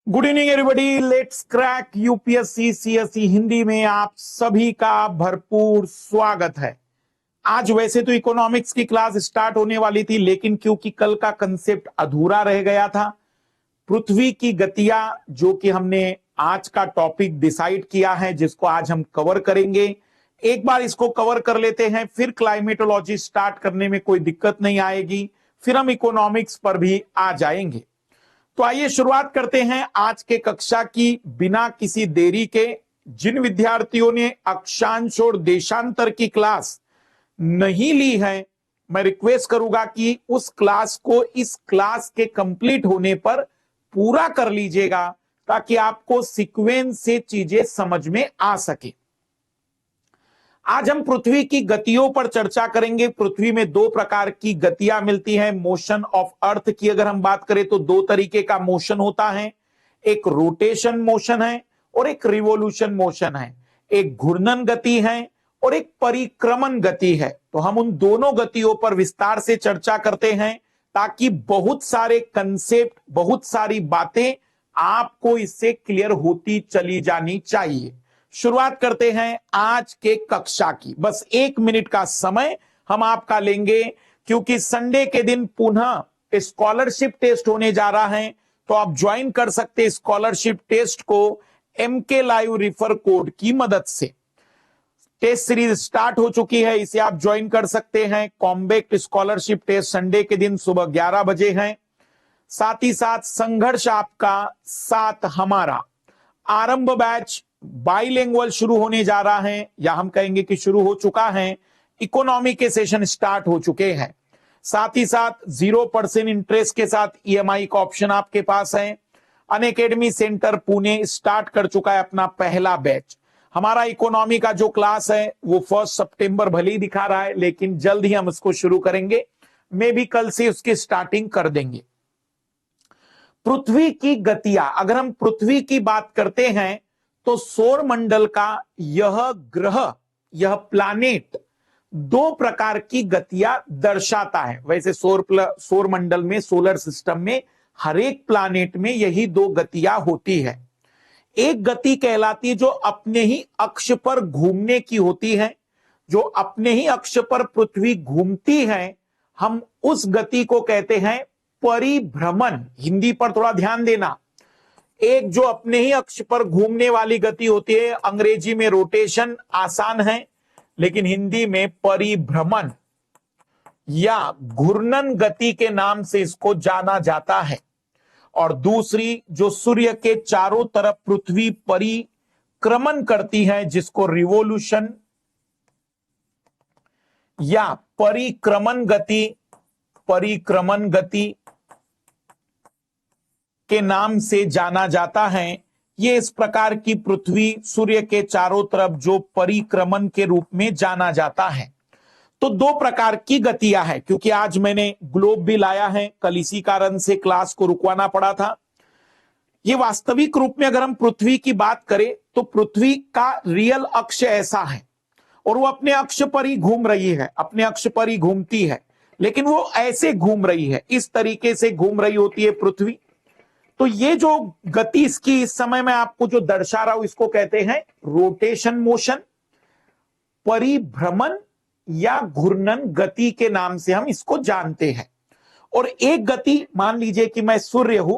Good evening everybody. Let's crack UPSC CSE Hindi में आप सभी का भरपूर स्वागत है। आज वैसे तो इकोनॉमिक्स की क्लास स्टार्ट होने वाली थी, लेकिन क्योंकि कल का कंसेप्ट अधूरा रह गया था, पृथ्वी की गतियां जो कि हमने आज का टॉपिक डिसाइड किया है, जिसको आज हम कवर करेंगे। एक बार इसको कवर कर लेते हैं, फिर क्लाइमेटोलॉजी स्टार्ट करने में कोई दिक्कत नहीं आएगी, फिर हम इकोनॉमिक्स पर भी आ जाएंगे। तो आइए शुरुआत करते हैं आज के कक्षा की बिना किसी देरी के। जिन विद्यार्थियों ने अक्षांश और देशांतर की क्लास नहीं ली है, मैं रिक्वेस्ट करूंगा कि उस क्लास को इस क्लास के कंप्लीट होने पर पूरा कर लीजिएगा, ताकि आपको सीक्वेंस से चीजें समझ में आ सके। आज हम पृथ्वी की गतियों पर चर्चा करेंगे। पृथ्वी में दो प्रकार की गतियां मिलती हैं। मोशन ऑफ अर्थ की अगर हम बात करें तो दो तरीके का मोशन होता है, एक रोटेशन मोशन है और एक रिवोल्यूशन मोशन है। एक घूर्णन गति है और एक परिक्रमण गति है। तो हम उन दोनों गतियों पर विस्तार से चर्चा करते हैं, ताकि बहुत सारे कंसेप्ट, बहुत सारी बातें आपको इससे क्लियर होती चली जानी चाहिए। शुरुआत करते हैं आज के कक्षा की। बस 1 मिनट का समय हम आपका लेंगे, क्योंकि संडे के दिन पुनः स्कॉलरशिप टेस्ट होने जा रहा है। तो आप ज्वाइन कर सकते हैं स्कॉलरशिप टेस्ट को एमके लाइव रिफर कोड की मदद से। टेस्ट सीरीज स्टार्ट हो चुकी है, इसे आप ज्वाइन कर सकते हैं। कॉम्बैक्ट स्कॉलरशिप टेस्ट संडे के दिन सुबह 11 बजे है। साथ ही साथ संघर्ष आपका साथ हमारा आरंभ बैच बाइलिंगुअल शुरू होने जा रहा है, या हम कहेंगे कि शुरू हो चुका है। इकोनॉमी के सेशन स्टार्ट हो चुके हैं। साथ ही साथ 0% इंटरेस्ट के साथ ईएमआई का ऑप्शन आपके पास है। अनअकैडमी सेंटर पुणे स्टार्ट कर चुका है अपना पहला बैच। हमारा इकोनॉमी का जो क्लास है वो 1 सितंबर भले ही दिखा रहा है, लेकिन जल्द ही हम इसको शुरू करेंगे। मे भी कल से उसकी स्टार्टिंग कर देंगे। पृथ्वी की गतियां, अगर हम पृथ्वी की बात करते हैं तो सौर मंडल का यह ग्रह, यह प्लानेट दो प्रकार की गतियां दर्शाता है। वैसे सौर मंडल में, सोलर सिस्टम में हर एक प्लानेट में यही दो गतियां होती है। एक गति कहलाती है जो अपने ही अक्ष पर घूमने की होती है। जो अपने ही अक्ष पर पृथ्वी घूमती है, हम उस गति को कहते हैं परिभ्रमण। हिंदी पर थोड़ा ध्यान देना। एक जो अपने ही अक्ष पर घूमने वाली गति होती है, अंग्रेजी में रोटेशन आसान है, लेकिन हिंदी में परिभ्रमण या घूर्णन गति के नाम से इसको जाना जाता है। और दूसरी जो सूर्य के चारों तरफ पृथ्वी परिक्रमण करती है, जिसको रिवोल्यूशन या परिक्रमण गति के नाम से जाना जाता है। ये इस प्रकार की पृथ्वी सूर्य के चारों तरफ जो परिक्रमण के रूप में जाना जाता है। तो दो प्रकार की गतियां हैं। क्योंकि आज मैंने ग्लोब भी लाया है, कल इसी कारण से क्लास को रुकवाना पड़ा था। ये वास्तविक रूप में अगर हम पृथ्वी की बात करें तो पृथ्वी का रियल अक्ष ऐसा है, और वो अपने अक्ष पर ही घूम रही है, अपने अक्ष पर ही घूमती है, लेकिन वो ऐसे घूम रही है, इस तरीके से घूम रही होती है पृथ्वी। तो ये जो गति इसकी इस समय मैं आपको जो दर्शा रहा हूं, इसको कहते हैं रोटेशन मोशन, परिभ्रमण या घूर्णन गति के नाम से हम इसको जानते हैं। और एक गति, मान लीजिए कि मैं सूर्य हूं,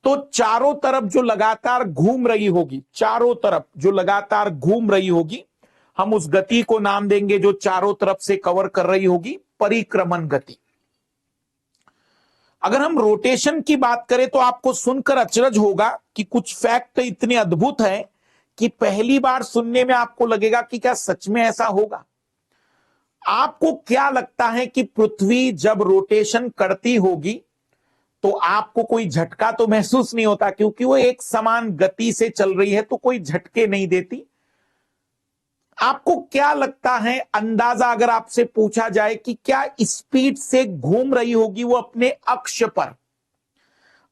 तो चारों तरफ जो लगातार घूम रही होगी, चारों तरफ जो लगातार घूम रही होगी, हम उस गति को नाम देंगे, जो चारों तरफ से कवर कर रही होगी, परिक्रमण गति। अगर हम रोटेशन की बात करें तो आपको सुनकर अचरज होगा कि कुछ फैक्ट इतने अद्भुत हैं कि पहली बार सुनने में आपको लगेगा कि क्या सच में ऐसा होगा। आपको क्या लगता है कि पृथ्वी जब रोटेशन करती होगी तो आपको कोई झटका तो महसूस नहीं होता, क्योंकि वो एक समान गति से चल रही है, तो कोई झटके नहीं देती। आपको क्या लगता है, अंदाजा अगर आपसे पूछा जाए कि क्या स्पीड से घूम रही होगी वो अपने अक्ष पर,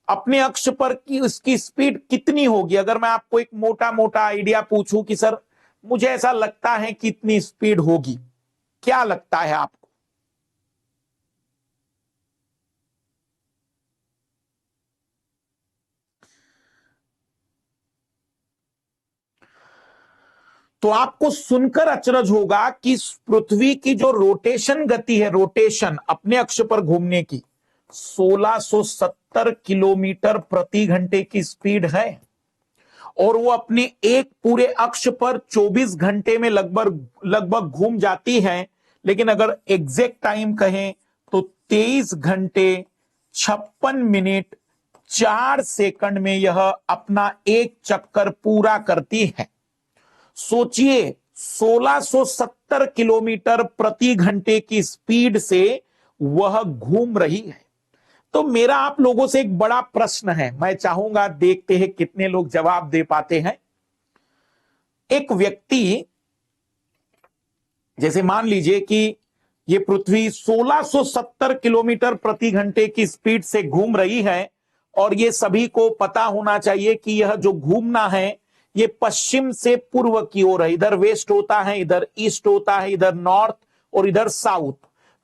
अपने अक्ष पर की उसकी स्पीड कितनी होगी? अगर मैं आपको एक मोटा मोटा आइडिया पूछूं कि सर मुझे ऐसा लगता है कि इतनी स्पीड होगी, क्या लगता है आपको? तो आपको सुनकर अचरज होगा कि पृथ्वी की जो रोटेशन गति है, रोटेशन अपने अक्ष पर घूमने की 1670 किलोमीटर प्रति घंटे की स्पीड है, और वो अपने एक पूरे अक्ष पर 24 घंटे में लगभग लगभग घूम जाती है। लेकिन अगर एग्जैक्ट टाइम कहें तो 23 घंटे 56 मिनट 4 सेकंड में यह अपना एक चक्कर पूरा करती है। सोचिए, 1670 किलोमीटर प्रति घंटे की स्पीड से वह घूम रही है। तो मेरा आप लोगों से एक बड़ा प्रश्न है, मैं चाहूंगा देखते हैं कितने लोग जवाब दे पाते हैं। एक व्यक्ति, जैसे मान लीजिए कि ये पृथ्वी 1670 किलोमीटर प्रति घंटे की स्पीड से घूम रही है, और ये सभी को पता होना चाहिए कि यह जो घूमना है ये पश्चिम से पूर्व की ओर है। इधर वेस्ट होता है, इधर ईस्ट होता है, इधर नॉर्थ और इधर साउथ।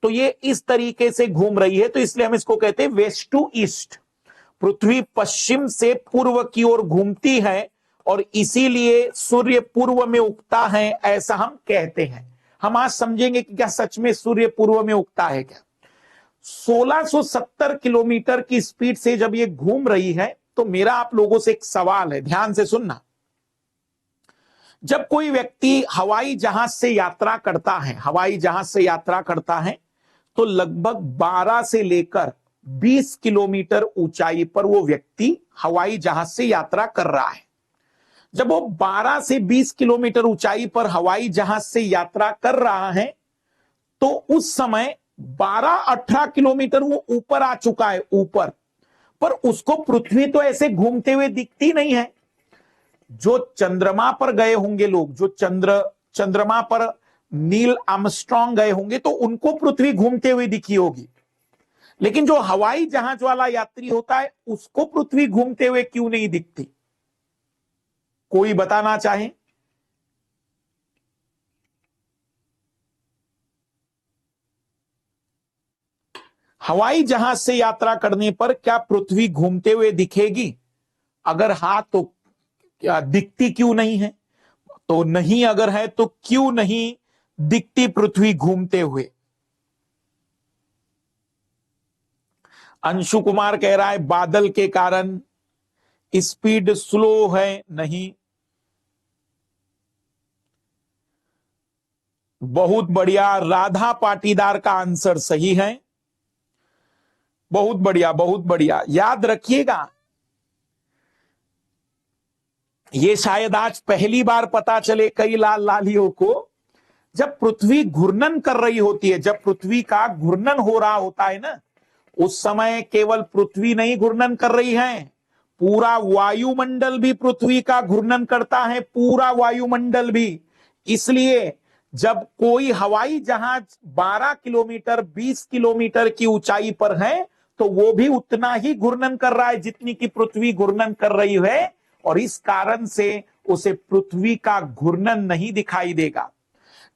तो ये इस तरीके से घूम रही है, तो इसलिए हम इसको कहते हैं वेस्ट टू ईस्ट। पृथ्वी पश्चिम से पूर्व की ओर घूमती है और इसीलिए सूर्य पूर्व में उगता है, ऐसा हम कहते हैं। हम आज समझेंगे कि क्या सच में सूर्य पूर्व में उगता है क्या। 1670 किलोमीटर की स्पीड से जब ये घूम रही है, तो मेरा आप लोगों से एक सवाल है, ध्यान से सुनना। जब कोई व्यक्ति हवाई जहाज से यात्रा करता है, हवाई जहाज से यात्रा करता है, तो लगभग 12 से लेकर 20 किलोमीटर ऊंचाई पर वो व्यक्ति हवाई जहाज से यात्रा कर रहा है। जब वो 12 से 20 किलोमीटर ऊंचाई पर हवाई जहाज से यात्रा कर रहा है, तो उस समय 12-18 किलोमीटर वो ऊपर आ चुका है, ऊपर। पर उसको पृथ्वी तो ऐसे घूमते हुए दिखती नहीं है। जो चंद्रमा पर गए होंगे लोग, जो चंद्रमा पर नील आर्मस्ट्रांग गए होंगे, तो उनको पृथ्वी घूमते हुए दिखी होगी। लेकिन जो हवाई जहाज वाला यात्री होता है, उसको पृथ्वी घूमते हुए क्यों नहीं दिखती? कोई बताना चाहे? हवाई जहाज से यात्रा करने पर क्या पृथ्वी घूमते हुए दिखेगी? अगर हां तो क्या दिखती क्यों नहीं है? तो नहीं अगर है तो क्यों नहीं दिखती पृथ्वी घूमते हुए? अंशु कुमार कह रहा है बादल के कारण, स्पीड स्लो है। नहीं, बहुत बढ़िया, राधा पाटीदार का आंसर सही है। बहुत बढ़िया, बहुत बढ़िया। याद रखिएगा, ये शायद आज पहली बार पता चले कई लाल लालियों को, जब पृथ्वी घूर्णन कर रही होती है, जब पृथ्वी का घूर्णन हो रहा होता है ना, उस समय केवल पृथ्वी नहीं घूर्णन कर रही है, पूरा वायुमंडल भी पृथ्वी का घूर्णन करता है, पूरा वायुमंडल भी। इसलिए जब कोई हवाई जहाज 12 किलोमीटर 20 किलोमीटर की ऊंचाई पर है, तो वो भी उतना ही घूर्णन कर रहा है जितनी की पृथ्वी घूर्णन कर रही है, और इस कारण से उसे पृथ्वी का घूर्णन नहीं दिखाई देगा।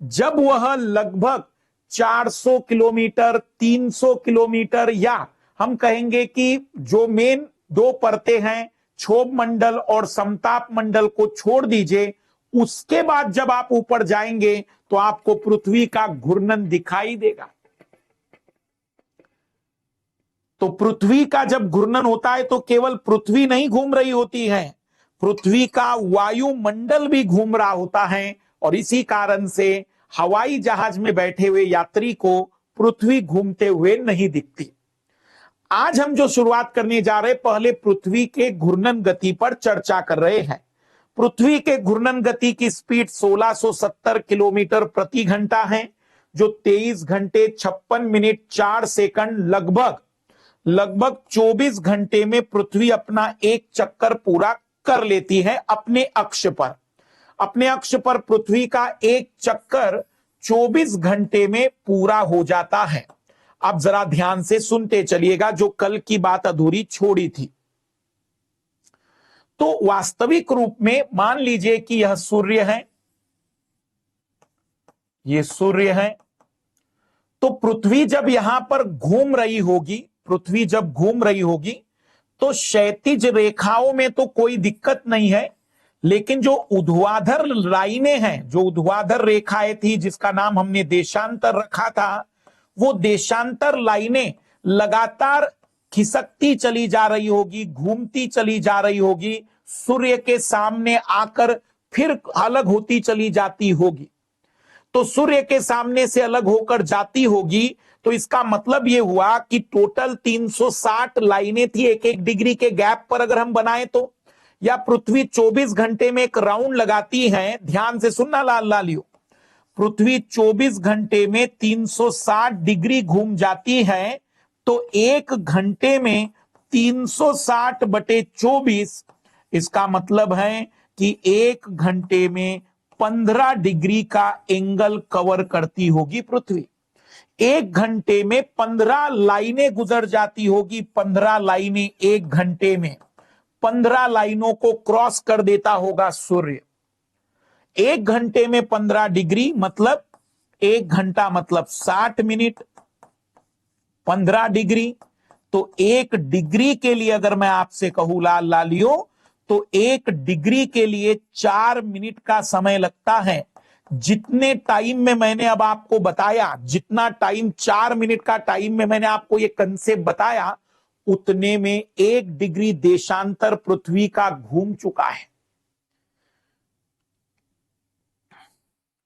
जब वह लगभग 400 किलोमीटर 300 किलोमीटर, या हम कहेंगे कि जो मेन दो परतें हैं, क्षोभ मंडल और समताप मंडल को छोड़ दीजिए, उसके बाद जब आप ऊपर जाएंगे तो आपको पृथ्वी का घूर्णन दिखाई देगा। तो पृथ्वी का जब घूर्णन होता है तो केवल पृथ्वी नहीं घूम रही होती है, पृथ्वी का वायुमंडल भी घूम रहा होता है, और इसी कारण से हवाई जहाज में बैठे हुए यात्री को पृथ्वी घूमते हुए नहीं दिखती। आज हम जो शुरुआत करने जा रहे, पहले पृथ्वी के घूर्णन गति पर चर्चा कर रहे हैं। पृथ्वी के घूर्णन गति की स्पीड 1670 किलोमीटर प्रति घंटा है, जो 23 घंटे 56 मिनट 4 सेकंड, लगभग 24 घंटे में पृथ्वी अपना एक चक्कर पूरा कर लेती है अपने अक्ष पर। अपने अक्ष पर पृथ्वी का एक चक्कर 24 घंटे में पूरा हो जाता है। अब जरा ध्यान से सुनते चलिएगा, जो कल की बात अधूरी छोड़ी थी। तो वास्तविक रूप में मान लीजिए कि यह सूर्य है, ये सूर्य है। तो पृथ्वी जब यहां पर घूम रही होगी, पृथ्वी जब घूम रही होगी, तो क्षैतिज रेखाओं में तो कोई दिक्कत नहीं है, लेकिन जो ऊर्ध्वाधर लाइनें हैं, जो ऊर्ध्वाधर रेखाएं थी जिसका नाम हमने देशांतर रखा था, वो देशांतर लाइनें लगातार खिसकती चली जा रही होगी, घूमती चली जा रही होगी, सूर्य के सामने आकर फिर अलग होती चली जाती होगी। तो सूर्य के सामने से अलग होकर जाती होगी, तो इसका मतलब यह हुआ कि टोटल 360 लाइनें थी एक एक डिग्री के गैप पर अगर हम बनाए तो, या पृथ्वी 24 घंटे में एक राउंड लगाती है। ध्यान से सुनना लालियो, पृथ्वी 24 घंटे में 360 डिग्री घूम जाती है, तो एक घंटे में 360 बटे 24, इसका मतलब है कि एक घंटे में 15 डिग्री का एंगल कवर करती होगी पृथ्वी। एक घंटे में 15 लाइनें गुजर जाती होगी, 15 लाइनें एक घंटे में, 15 लाइनों को क्रॉस कर देता होगा सूर्य। एक घंटे में 15 डिग्री मतलब एक घंटा मतलब 60 मिनट, 15 डिग्री। तो एक डिग्री के लिए अगर मैं आपसे कहूं लालियो, तो एक डिग्री के लिए 4 मिनट का समय लगता है। जितने टाइम में मैंने अब आपको बताया, जितना टाइम 4 मिनट का टाइम में मैंने आपको यह कंसेप्ट बताया, उतने में 1 डिग्री देशांतर पृथ्वी का घूम चुका है।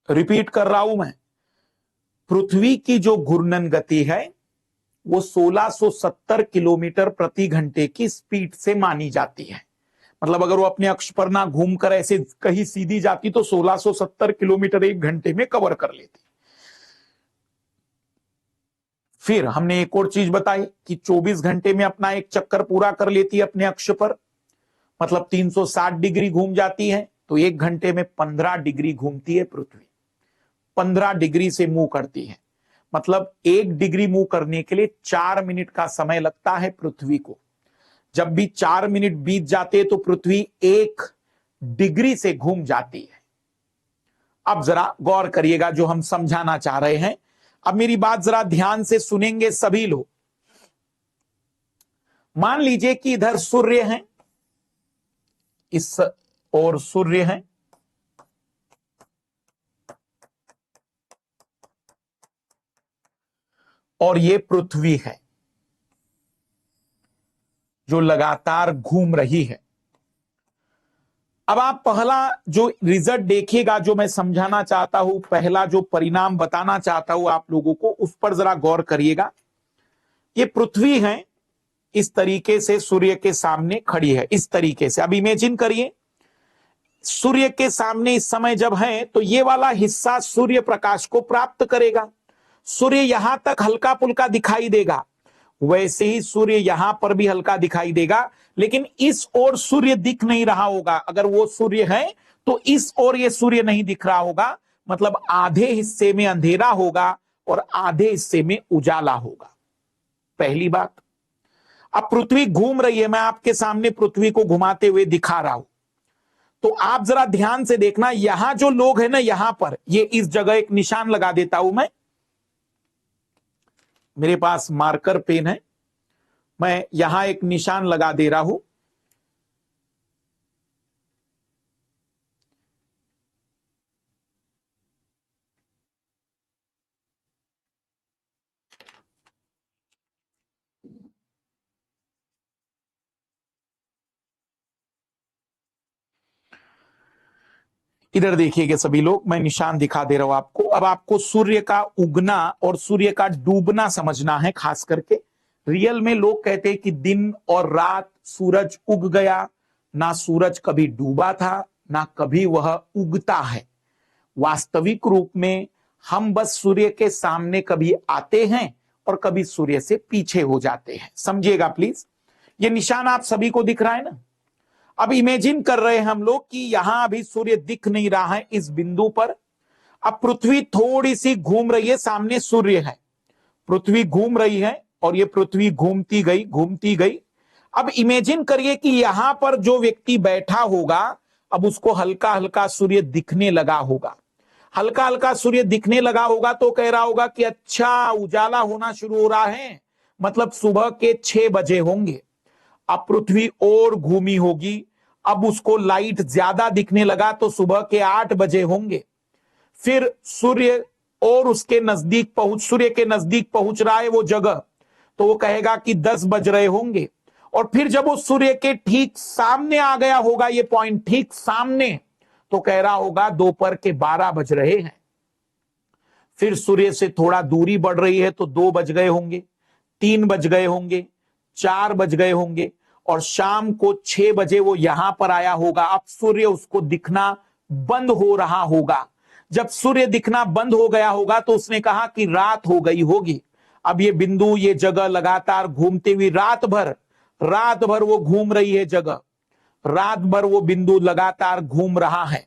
रिपीट कर रहा हूं मैं, पृथ्वी की जो घूर्णन गति है वो 1670 किलोमीटर प्रति घंटे की स्पीड से मानी जाती है। मतलब अगर वो अपने अक्ष पर ना घूमकर ऐसे कहीं सीधी जाती तो 1670 किलोमीटर एक घंटे में कवर कर लेती। फिर हमने एक और चीज बताई कि 24 घंटे में अपना एक चक्कर पूरा कर लेती है अपने अक्ष पर, मतलब 360 डिग्री घूम जाती है। तो एक घंटे में 15 डिग्री घूमती है पृथ्वी, 15 डिग्री से मूव करती है। मतलब 1 डिग्री मूव करने के लिए 4 मिनट का समय लगता है पृथ्वी को। जब भी 4 मिनट बीत जाते हैं तो पृथ्वी 1 डिग्री से घूम जाती है। अब जरा गौर करिएगा जो हम समझाना चाह रहे हैं। अब मेरी बात जरा ध्यान से सुनेंगे सभी लोग। मान लीजिए कि इधर सूर्य है, इस और सूर्य है, और ये पृथ्वी है जो लगातार घूम रही है। अब आप पहला जो रिजल्ट देखिएगा, जो मैं समझाना चाहता हूं, पहला जो परिणाम बताना चाहता हूं आप लोगों को, उस पर जरा गौर करिएगा। ये पृथ्वी है, इस तरीके से सूर्य के सामने खड़ी है, इस तरीके से। अब इमेजिन करिए सूर्य के सामने इस समय जब है तो ये वाला हिस्सा सूर्य प्रकाश को प्राप्त करेगा। सूर्य यहां तक हल्का पुल्का दिखाई देगा, वैसे ही सूर्य यहां पर भी हल्का दिखाई देगा, लेकिन इस ओर सूर्य दिख नहीं रहा होगा। अगर वो सूर्य है तो इस ओर ये सूर्य नहीं दिख रहा होगा, मतलब आधे हिस्से में अंधेरा होगा और आधे हिस्से में उजाला होगा। पहली बात। अब पृथ्वी घूम रही है, मैं आपके सामने पृथ्वी को घुमाते हुए दिखा रहा हूं, तो आप जरा ध्यान से देखना। यहां जो लोग हैं ना, यहां पर ये इस जगह एक निशान लगा देता हूं मैं, मेरे पास मार्कर पेन है, मैं यहां एक निशान लगा दे रहा हूं। इधर देखिएगा सभी लोग, मैं निशान दिखा दे रहा हूं आपको। अब आपको सूर्य का उगना और सूर्य का डूबना समझना है। खास करके रियल में लोग कहते हैं कि दिन और रात सूरज उग गया, ना सूरज कभी डूबा था ना कभी वह उगता है। वास्तविक रूप में हम बस सूर्य के सामने कभी आते हैं और कभी सूर्य से पीछे हो जाते हैं। समझिएगा प्लीज, ये निशान आप सभी को दिख रहा है ना। अब इमेजिन कर रहे हैं हम लोग कि यहां अभी सूर्य दिख नहीं रहा है इस बिंदु पर। अब पृथ्वी थोड़ी सी घूम रही है, सामने सूर्य है, पृथ्वी घूम रही है और ये पृथ्वी घूमती गई घूमती गई। अब इमेजिन करिए कि यहां पर जो व्यक्ति बैठा होगा, अब उसको हल्का हल्का सूर्य दिखने लगा होगा। हल्का हल्का सूर्य दिखने लगा होगा तो कह रहा होगा कि अच्छा उजाला होना शुरू हो रहा है, मतलब सुबह के 6 बजे होंगे। अब पृथ्वी और घूमी होगी, अब उसको लाइट ज्यादा दिखने लगा तो सुबह के 8 बजे होंगे। फिर सूर्य और उसके नजदीक सूर्य के नजदीक पहुंच रहा है वो जगह, तो वो कहेगा कि 10 बज रहे होंगे। और फिर जब वो सूर्य के ठीक सामने आ गया होगा, ये पॉइंट ठीक सामने, तो कह रहा होगा दोपहर के 12 बज रहे हैं। फिर सूर्य से थोड़ा दूरी बढ़ रही है तो 2 बज गए होंगे, 3 बज गए होंगे, 4 बज गए होंगे, और शाम को 6 बजे वो यहां पर आया होगा। अब सूर्य उसको दिखना बंद हो रहा होगा। जब सूर्य दिखना बंद हो गया होगा तो उसने कहा कि रात हो गई होगी। अब ये बिंदु, ये जगह लगातार घूमते हुए रात भर वो घूम रही है जगह, रात भर वो बिंदु लगातार घूम रहा है।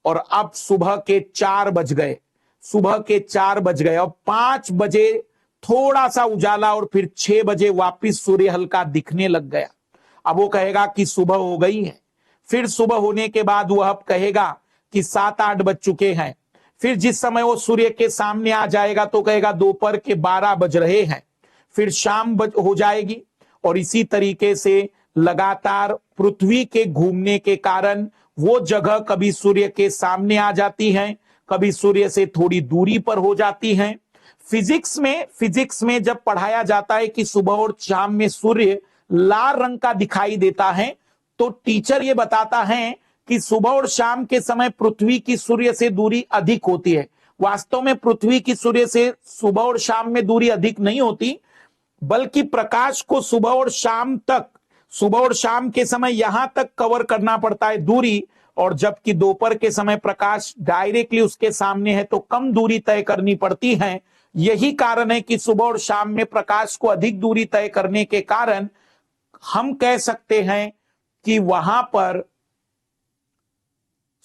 और अब सुबह के 4 बज गए, सुबह के 4 बज गए। अब 5 बजे थोड़ा सा उजाला और फिर 6 बजे वापिस सूर्य हल्का दिखने लग गया। अब वो कहेगा कि सुबह हो गई है। फिर सुबह होने के बाद वह अब कहेगा कि 7-8 बज चुके हैं। फिर जिस समय वो सूर्य के सामने आ जाएगा तो कहेगा दोपहर के 12 बज रहे हैं। फिर शाम हो जाएगी, और इसी तरीके से लगातार पृथ्वी के घूमने के कारण वो जगह कभी सूर्य के सामने आ जाती है, कभी सूर्य से थोड़ी दूरी पर हो जाती हैं। फिजिक्स में जब पढ़ाया जाता है कि सुबह और शाम में सूर्य लाल रंग का दिखाई देता है, तो टीचर ये बताता है कि सुबह और शाम के समय पृथ्वी की सूर्य से दूरी अधिक होती है। वास्तव में पृथ्वी की सूर्य से सुबह और शाम में दूरी अधिक नहीं होती, बल्कि प्रकाश को सुबह और शाम के समय यहां तक कवर करना पड़ता है दूरी, और जबकि दोपहर के समय प्रकाश डायरेक्टली उसके सामने है तो कम दूरी तय करनी पड़ती है। यही कारण है कि सुबह और शाम में प्रकाश को अधिक दूरी तय करने के कारण हम कह सकते हैं कि वहां पर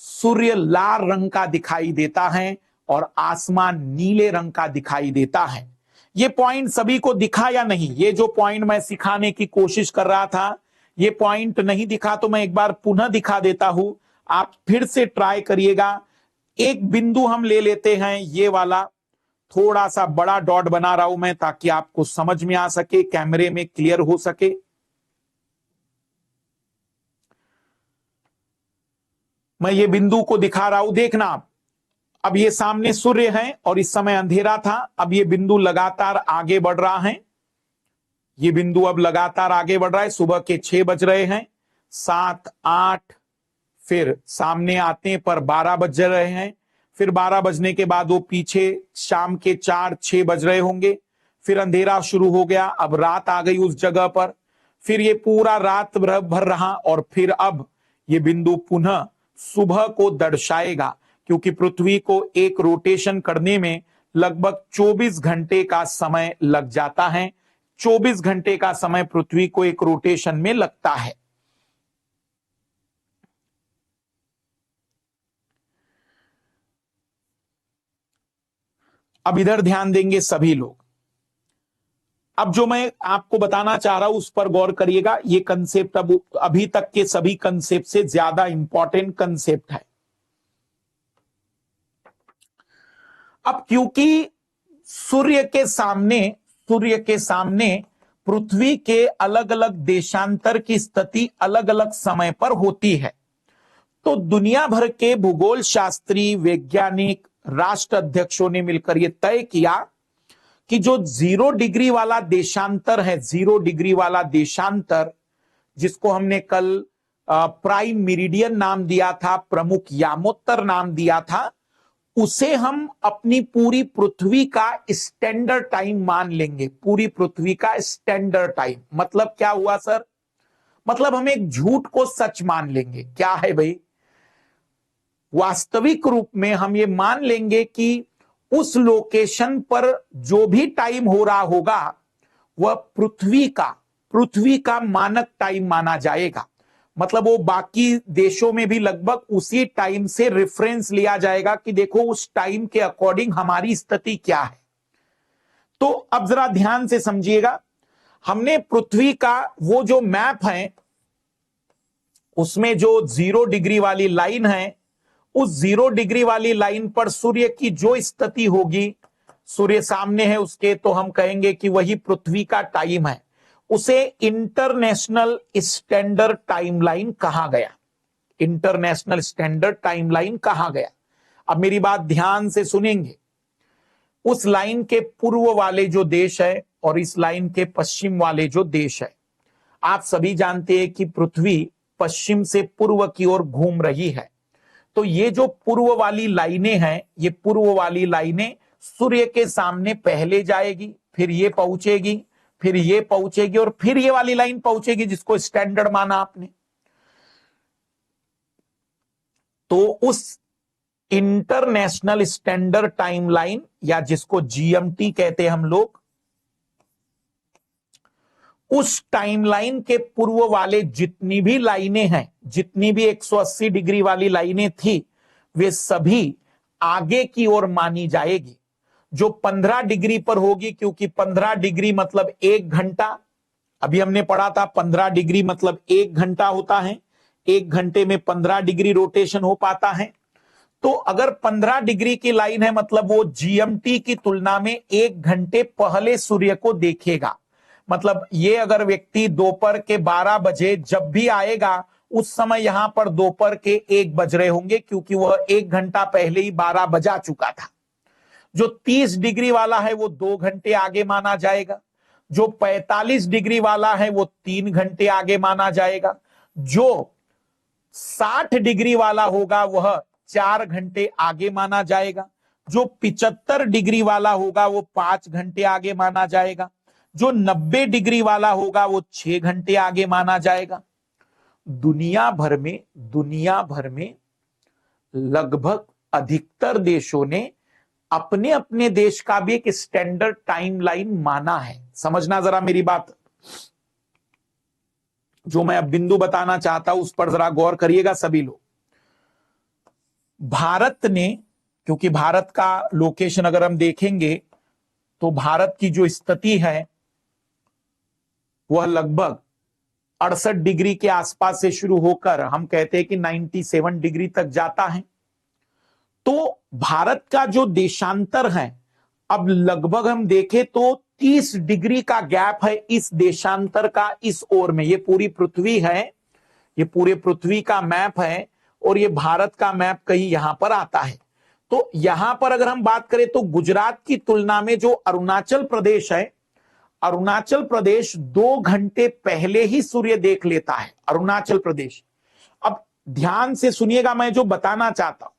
सूर्य लाल रंग का दिखाई देता है और आसमान नीले रंग का दिखाई देता है। ये पॉइंट सभी को दिखा या नहीं? ये जो पॉइंट मैं सिखाने की कोशिश कर रहा था, ये पॉइंट नहीं दिखा तो मैं एक बार पुनः दिखा देता हूं, आप फिर से ट्राई करिएगा। एक बिंदु हम ले लेते हैं, ये वाला थोड़ा सा बड़ा डॉट बना रहा हूं मैं ताकि आपको समझ में आ सके, कैमरे में क्लियर हो सके। मैं ये बिंदु को दिखा रहा हूं, देखना आप। अब ये सामने सूर्य है और इस समय अंधेरा था। अब ये बिंदु लगातार आगे बढ़ रहा है, ये बिंदु अब लगातार आगे बढ़ रहा है। सुबह के 6 बज रहे हैं, 7, 8, फिर सामने आते पर 12 बज रहे हैं। फिर 12 बजने के बाद वो पीछे शाम के 4, 6 बज रहे होंगे। फिर अंधेरा शुरू हो गया, अब रात आ गई उस जगह पर। फिर ये पूरा रात भर रहा और फिर अब ये बिंदु पुनः सुबह को दर्शाएगा, क्योंकि पृथ्वी को एक रोटेशन करने में लगभग 24 घंटे का समय लग जाता है। 24 घंटे का समय पृथ्वी को एक रोटेशन में लगता है। अब इधर ध्यान देंगे सभी लोग। अब जो मैं आपको बताना चाह रहा हूं उस पर गौर करिएगा। ये कंसेप्ट अब अभी तक के सभी कंसेप्ट से ज्यादा इंपॉर्टेंट कंसेप्ट है। अब क्योंकि सूर्य के सामने पृथ्वी के अलग अलग देशांतर की स्थिति अलग अलग समय पर होती है, तो दुनिया भर के भूगोल शास्त्री, वैज्ञानिक, राष्ट्र अध्यक्षों ने मिलकर यह तय किया कि जो 0 डिग्री वाला देशांतर है, 0 डिग्री वाला देशांतर, जिसको हमने कल प्राइम मेरिडियन नाम दिया था, प्रमुख यामोत्तर नाम दिया था, उसे हम अपनी पूरी पृथ्वी का स्टैंडर्ड टाइम मान लेंगे। पूरी पृथ्वी का स्टैंडर्ड टाइम मतलब क्या हुआ सर? मतलब हम एक झूठ को सच मान लेंगे। क्या है भाई? वास्तविक रूप में हम ये मान लेंगे कि उस लोकेशन पर जो भी टाइम हो रहा होगा वह पृथ्वी का मानक टाइम माना जाएगा। मतलब वो बाकी देशों में भी लगभग उसी टाइम से रेफरेंस लिया जाएगा कि देखो उस टाइम के अकॉर्डिंग हमारी स्थिति क्या है। तो अब जरा ध्यान से समझिएगा, हमने पृथ्वी का वो जो मैप है उसमें जो 0 डिग्री वाली लाइन है, उस 0 डिग्री वाली लाइन पर सूर्य की जो स्थिति होगी, सूर्य सामने है उसके, तो हम कहेंगे कि वही पृथ्वी का टाइम है। उसे इंटरनेशनल स्टैंडर्ड टाइमलाइन कहा गया। इंटरनेशनल स्टैंडर्ड टाइमलाइन कहा गया। अब मेरी बात ध्यान से सुनेंगे। उस लाइन के पूर्व वाले जो देश है और इस लाइन के पश्चिम वाले जो देश है, आप सभी जानते हैं कि पृथ्वी पश्चिम से पूर्व की ओर घूम रही है। तो ये जो पूर्व वाली लाइनें हैं, ये पूर्व वाली लाइनें सूर्य के सामने पहले जाएगी, फिर ये पहुंचेगी, फिर ये पहुंचेगी और फिर ये वाली लाइन पहुंचेगी जिसको स्टैंडर्ड माना आपने। तो उस इंटरनेशनल स्टैंडर्ड टाइमलाइन या जिसको जीएमटी कहते हैं हम लोग, उस टाइमलाइन के पूर्व वाले जितनी भी लाइनें हैं, जितनी भी 180 डिग्री वाली लाइनें थी, वे सभी आगे की ओर मानी जाएगी। जो 15 डिग्री पर होगी, क्योंकि 15 डिग्री मतलब 1 घंटा, अभी हमने पढ़ा था 15 डिग्री मतलब 1 घंटा होता है, 1 घंटे में 15 डिग्री रोटेशन हो पाता है। तो अगर 15 डिग्री की लाइन है मतलब वो जीएमटी की तुलना में 1 घंटे पहले सूर्य को देखेगा। मतलब ये अगर व्यक्ति दोपहर के 12 बजे जब भी आएगा, उस समय यहां पर दोपहर के 1 बज रहे होंगे, क्योंकि वह 1 घंटा पहले ही 12 बजा चुका था। जो 30 डिग्री वाला है वो 2 घंटे आगे माना जाएगा। जो 45 डिग्री वाला है वो 3 घंटे आगे माना जाएगा। जो 60 डिग्री वाला होगा वह 4 घंटे आगे माना जाएगा। जो 75 डिग्री वाला होगा वो 5 घंटे आगे माना जाएगा। जो 90 डिग्री वाला होगा वो 6 घंटे आगे माना जाएगा। दुनिया भर में लगभग अधिकतर देशों ने अपने अपने देश का भी एक स्टैंडर्ड टाइमलाइन माना है। समझना जरा मेरी बात, जो मैं अब बिंदु बताना चाहता हूं उस पर जरा गौर करिएगा सभी लोग। भारत ने, क्योंकि भारत का लोकेशन अगर हम देखेंगे तो भारत की जो स्थिति है वह लगभग 68 डिग्री के आसपास से शुरू होकर हम कहते हैं कि 97 डिग्री तक जाता है। तो भारत का जो देशांतर है, अब लगभग हम देखें तो 30 डिग्री का गैप है इस देशांतर का इस ओर में। ये पूरी पृथ्वी है, ये पूरे पृथ्वी का मैप है और ये भारत का मैप कहीं यहां पर आता है। तो यहां पर अगर हम बात करें तो गुजरात की तुलना में जो अरुणाचल प्रदेश है, अरुणाचल प्रदेश 2 घंटे पहले ही सूर्य देख लेता है, अरुणाचल प्रदेश। अब ध्यान से सुनिएगा मैं जो बताना चाहता हूं।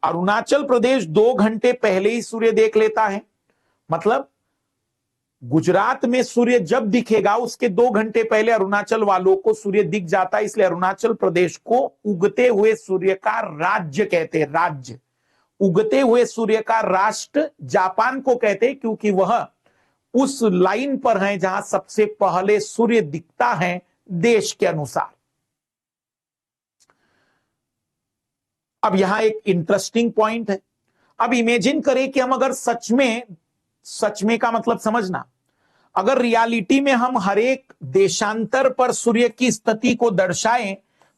अरुणाचल प्रदेश 2 घंटे पहले ही सूर्य देख लेता है, मतलब गुजरात में सूर्य जब दिखेगा उसके 2 घंटे पहले अरुणाचल वालों को सूर्य दिख जाता है। इसलिए अरुणाचल प्रदेश को उगते हुए सूर्य का राज्य कहते हैं, राज्य। उगते हुए सूर्य का राष्ट्र जापान को कहते हैं, क्योंकि वह उस लाइन पर है जहां सबसे पहले सूर्य दिखता है देश के अनुसार। अब यहां एक इंटरेस्टिंग पॉइंट है। अब इमेजिन करें कि हम अगर सच में का मतलब समझना, अगर रियलिटी में हम हर एक देशांतर पर सूर्य की स्थिति को दर्शाएं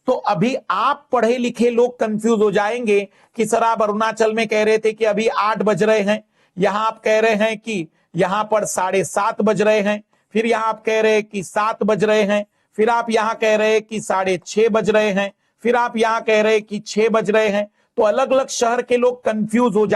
तो अभी आप पढ़े लिखे लोग कंफ्यूज हो जाएंगे कि सर आप अरुणाचल में कह रहे थे कि अभी 8 बज रहे हैं, यहां आप कह रहे हैं कि यहां पर 7:30 बज रहे हैं, फिर यहां आप कह रहे हैं कि 7 बज रहे हैं, फिर आप यहां कह रहे हैं कि 6:30 बज रहे हैं, फिर आप यहां कह रहे हैं कि 6 बज रहे हैं। तो अलग अलग शहर के लोग कंफ्यूज हो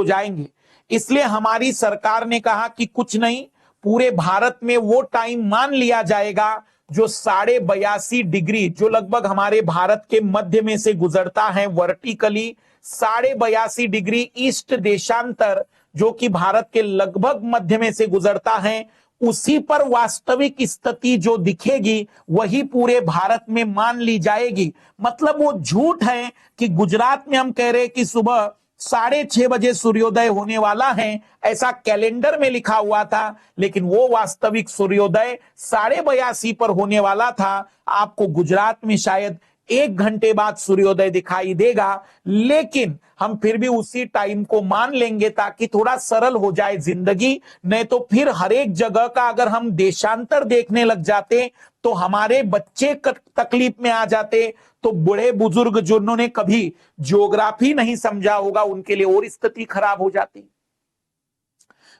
जाएंगे। इसलिए हमारी सरकार ने कहा कि कुछ नहीं, पूरे भारत में वो टाइम मान लिया जाएगा जो 82.5 डिग्री, जो लगभग हमारे भारत के मध्य में से गुजरता है वर्टिकली, 82.5 डिग्री ईस्ट देशांतर जो कि भारत के लगभग मध्य में से गुजरता है, उसी पर वास्तविक स्थिति जो दिखेगी वही पूरे भारत में मान ली जाएगी। मतलब वो झूठ है कि गुजरात में हम कह रहे हैं कि सुबह 6:30 बजे सूर्योदय होने वाला है, ऐसा कैलेंडर में लिखा हुआ था, लेकिन वो वास्तविक सूर्योदय 82.5 पर होने वाला था। आपको गुजरात में शायद 1 घंटे बाद सूर्योदय दिखाई देगा, लेकिन हम फिर भी उसी टाइम को मान लेंगे ताकि थोड़ा सरल हो जाए जिंदगी। नहीं तो फिर हर एक जगह का अगर हम देशांतर देखने लग जाते तो हमारे बच्चे तकलीफ में आ जाते, तो बूढ़े बुजुर्ग जिन्होंने कभी ज्योग्राफी नहीं समझा होगा उनके लिए और स्थिति खराब हो जाती।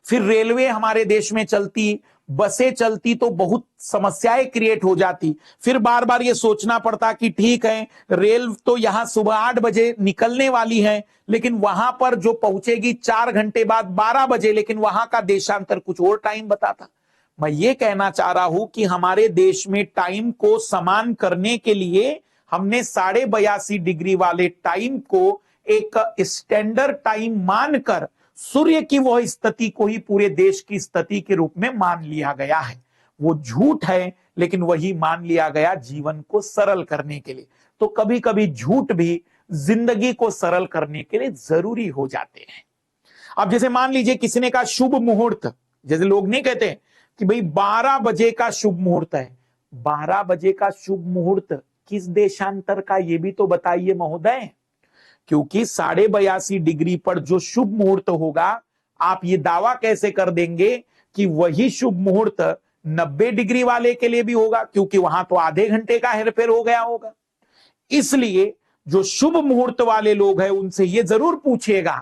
फिर रेलवे हमारे देश में चलती, बसें चलती तो बहुत समस्याएं क्रिएट हो जाती। फिर बार बार ये सोचना पड़ता कि ठीक है, रेल तो यहां सुबह 8 बजे निकलने वाली है, लेकिन वहां पर जो पहुंचेगी 4 घंटे बाद 12 बजे, लेकिन वहां का देशांतर कुछ और टाइम बताता। मैं ये कहना चाह रहा हूं कि हमारे देश में टाइम को समान करने के लिए हमने 82.5 डिग्री वाले टाइम को एक स्टैंडर्ड टाइम मानकर सूर्य की वह स्थिति को ही पूरे देश की स्थिति के रूप में मान लिया गया है। वो झूठ है, लेकिन वही मान लिया गया जीवन को सरल करने के लिए। तो कभी कभी झूठ भी जिंदगी को सरल करने के लिए जरूरी हो जाते हैं। अब जैसे मान लीजिए किसी ने कहा शुभ मुहूर्त, जैसे लोग नहीं कहते कि भाई 12 बजे का शुभ मुहूर्त है। 12 बजे का शुभ मुहूर्त किस देशांतर का, ये भी तो बताइए महोदय। क्योंकि 82.5 डिग्री पर जो शुभ मुहूर्त होगा, आप ये दावा कैसे कर देंगे कि वही शुभ मुहूर्त 90 डिग्री वाले के लिए भी होगा, क्योंकि वहां तो आधे घंटे का हेरफेर हो गया होगा। इसलिए जो शुभ मुहूर्त वाले लोग हैं उनसे ये जरूर पूछिएगा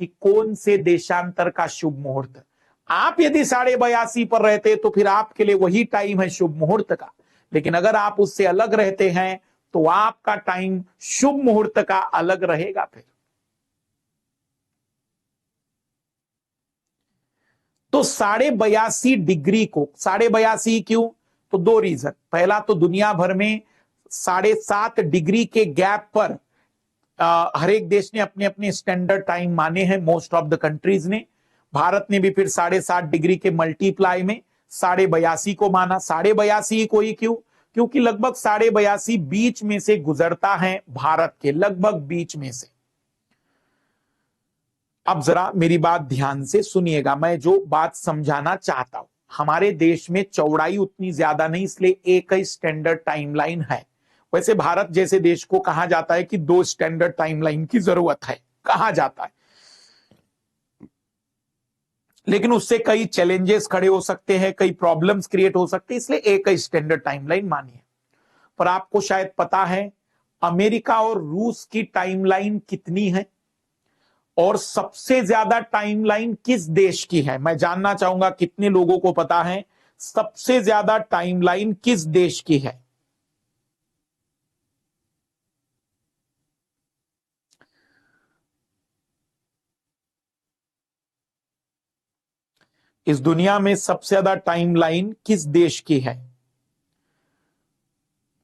कि कौन से देशांतर का शुभ मुहूर्त। आप यदि 82.5 पर रहते तो फिर आपके लिए वही टाइम है शुभ मुहूर्त का, लेकिन अगर आप उससे अलग रहते हैं तो आपका टाइम शुभ मुहूर्त का अलग रहेगा। फिर तो 82.5 डिग्री को 82.5 क्यों? तो दो रीजन। पहला तो दुनिया भर में 7.5 डिग्री के गैप पर हर एक देश ने अपने अपने स्टैंडर्ड टाइम माने हैं, मोस्ट ऑफ द कंट्रीज ने। भारत ने भी फिर 7.5 डिग्री के मल्टीप्लाई में 82.5 को माना। 82.5 को ही क्यों? क्योंकि लगभग 82.5 बीच में से गुजरता है, भारत के लगभग बीच में से। अब जरा मेरी बात ध्यान से सुनिएगा, मैं जो बात समझाना चाहता हूं। हमारे देश में चौड़ाई उतनी ज्यादा नहीं, इसलिए एक ही स्टैंडर्ड टाइमलाइन है। वैसे भारत जैसे देश को कहा जाता है कि 2 स्टैंडर्ड टाइमलाइन की जरूरत है, कहा जाता है, लेकिन उससे कई चैलेंजेस खड़े हो सकते हैं, कई प्रॉब्लम्स क्रिएट हो सकते हैं, इसलिए एक ही स्टैंडर्ड टाइमलाइन मानिए। पर आपको शायद पता है अमेरिका और रूस की टाइमलाइन कितनी है, और सबसे ज्यादा टाइमलाइन किस देश की है? मैं जानना चाहूंगा कितने लोगों को पता है सबसे ज्यादा टाइमलाइन किस देश की है। इस दुनिया में सबसे ज्यादा टाइमलाइन किस देश की है?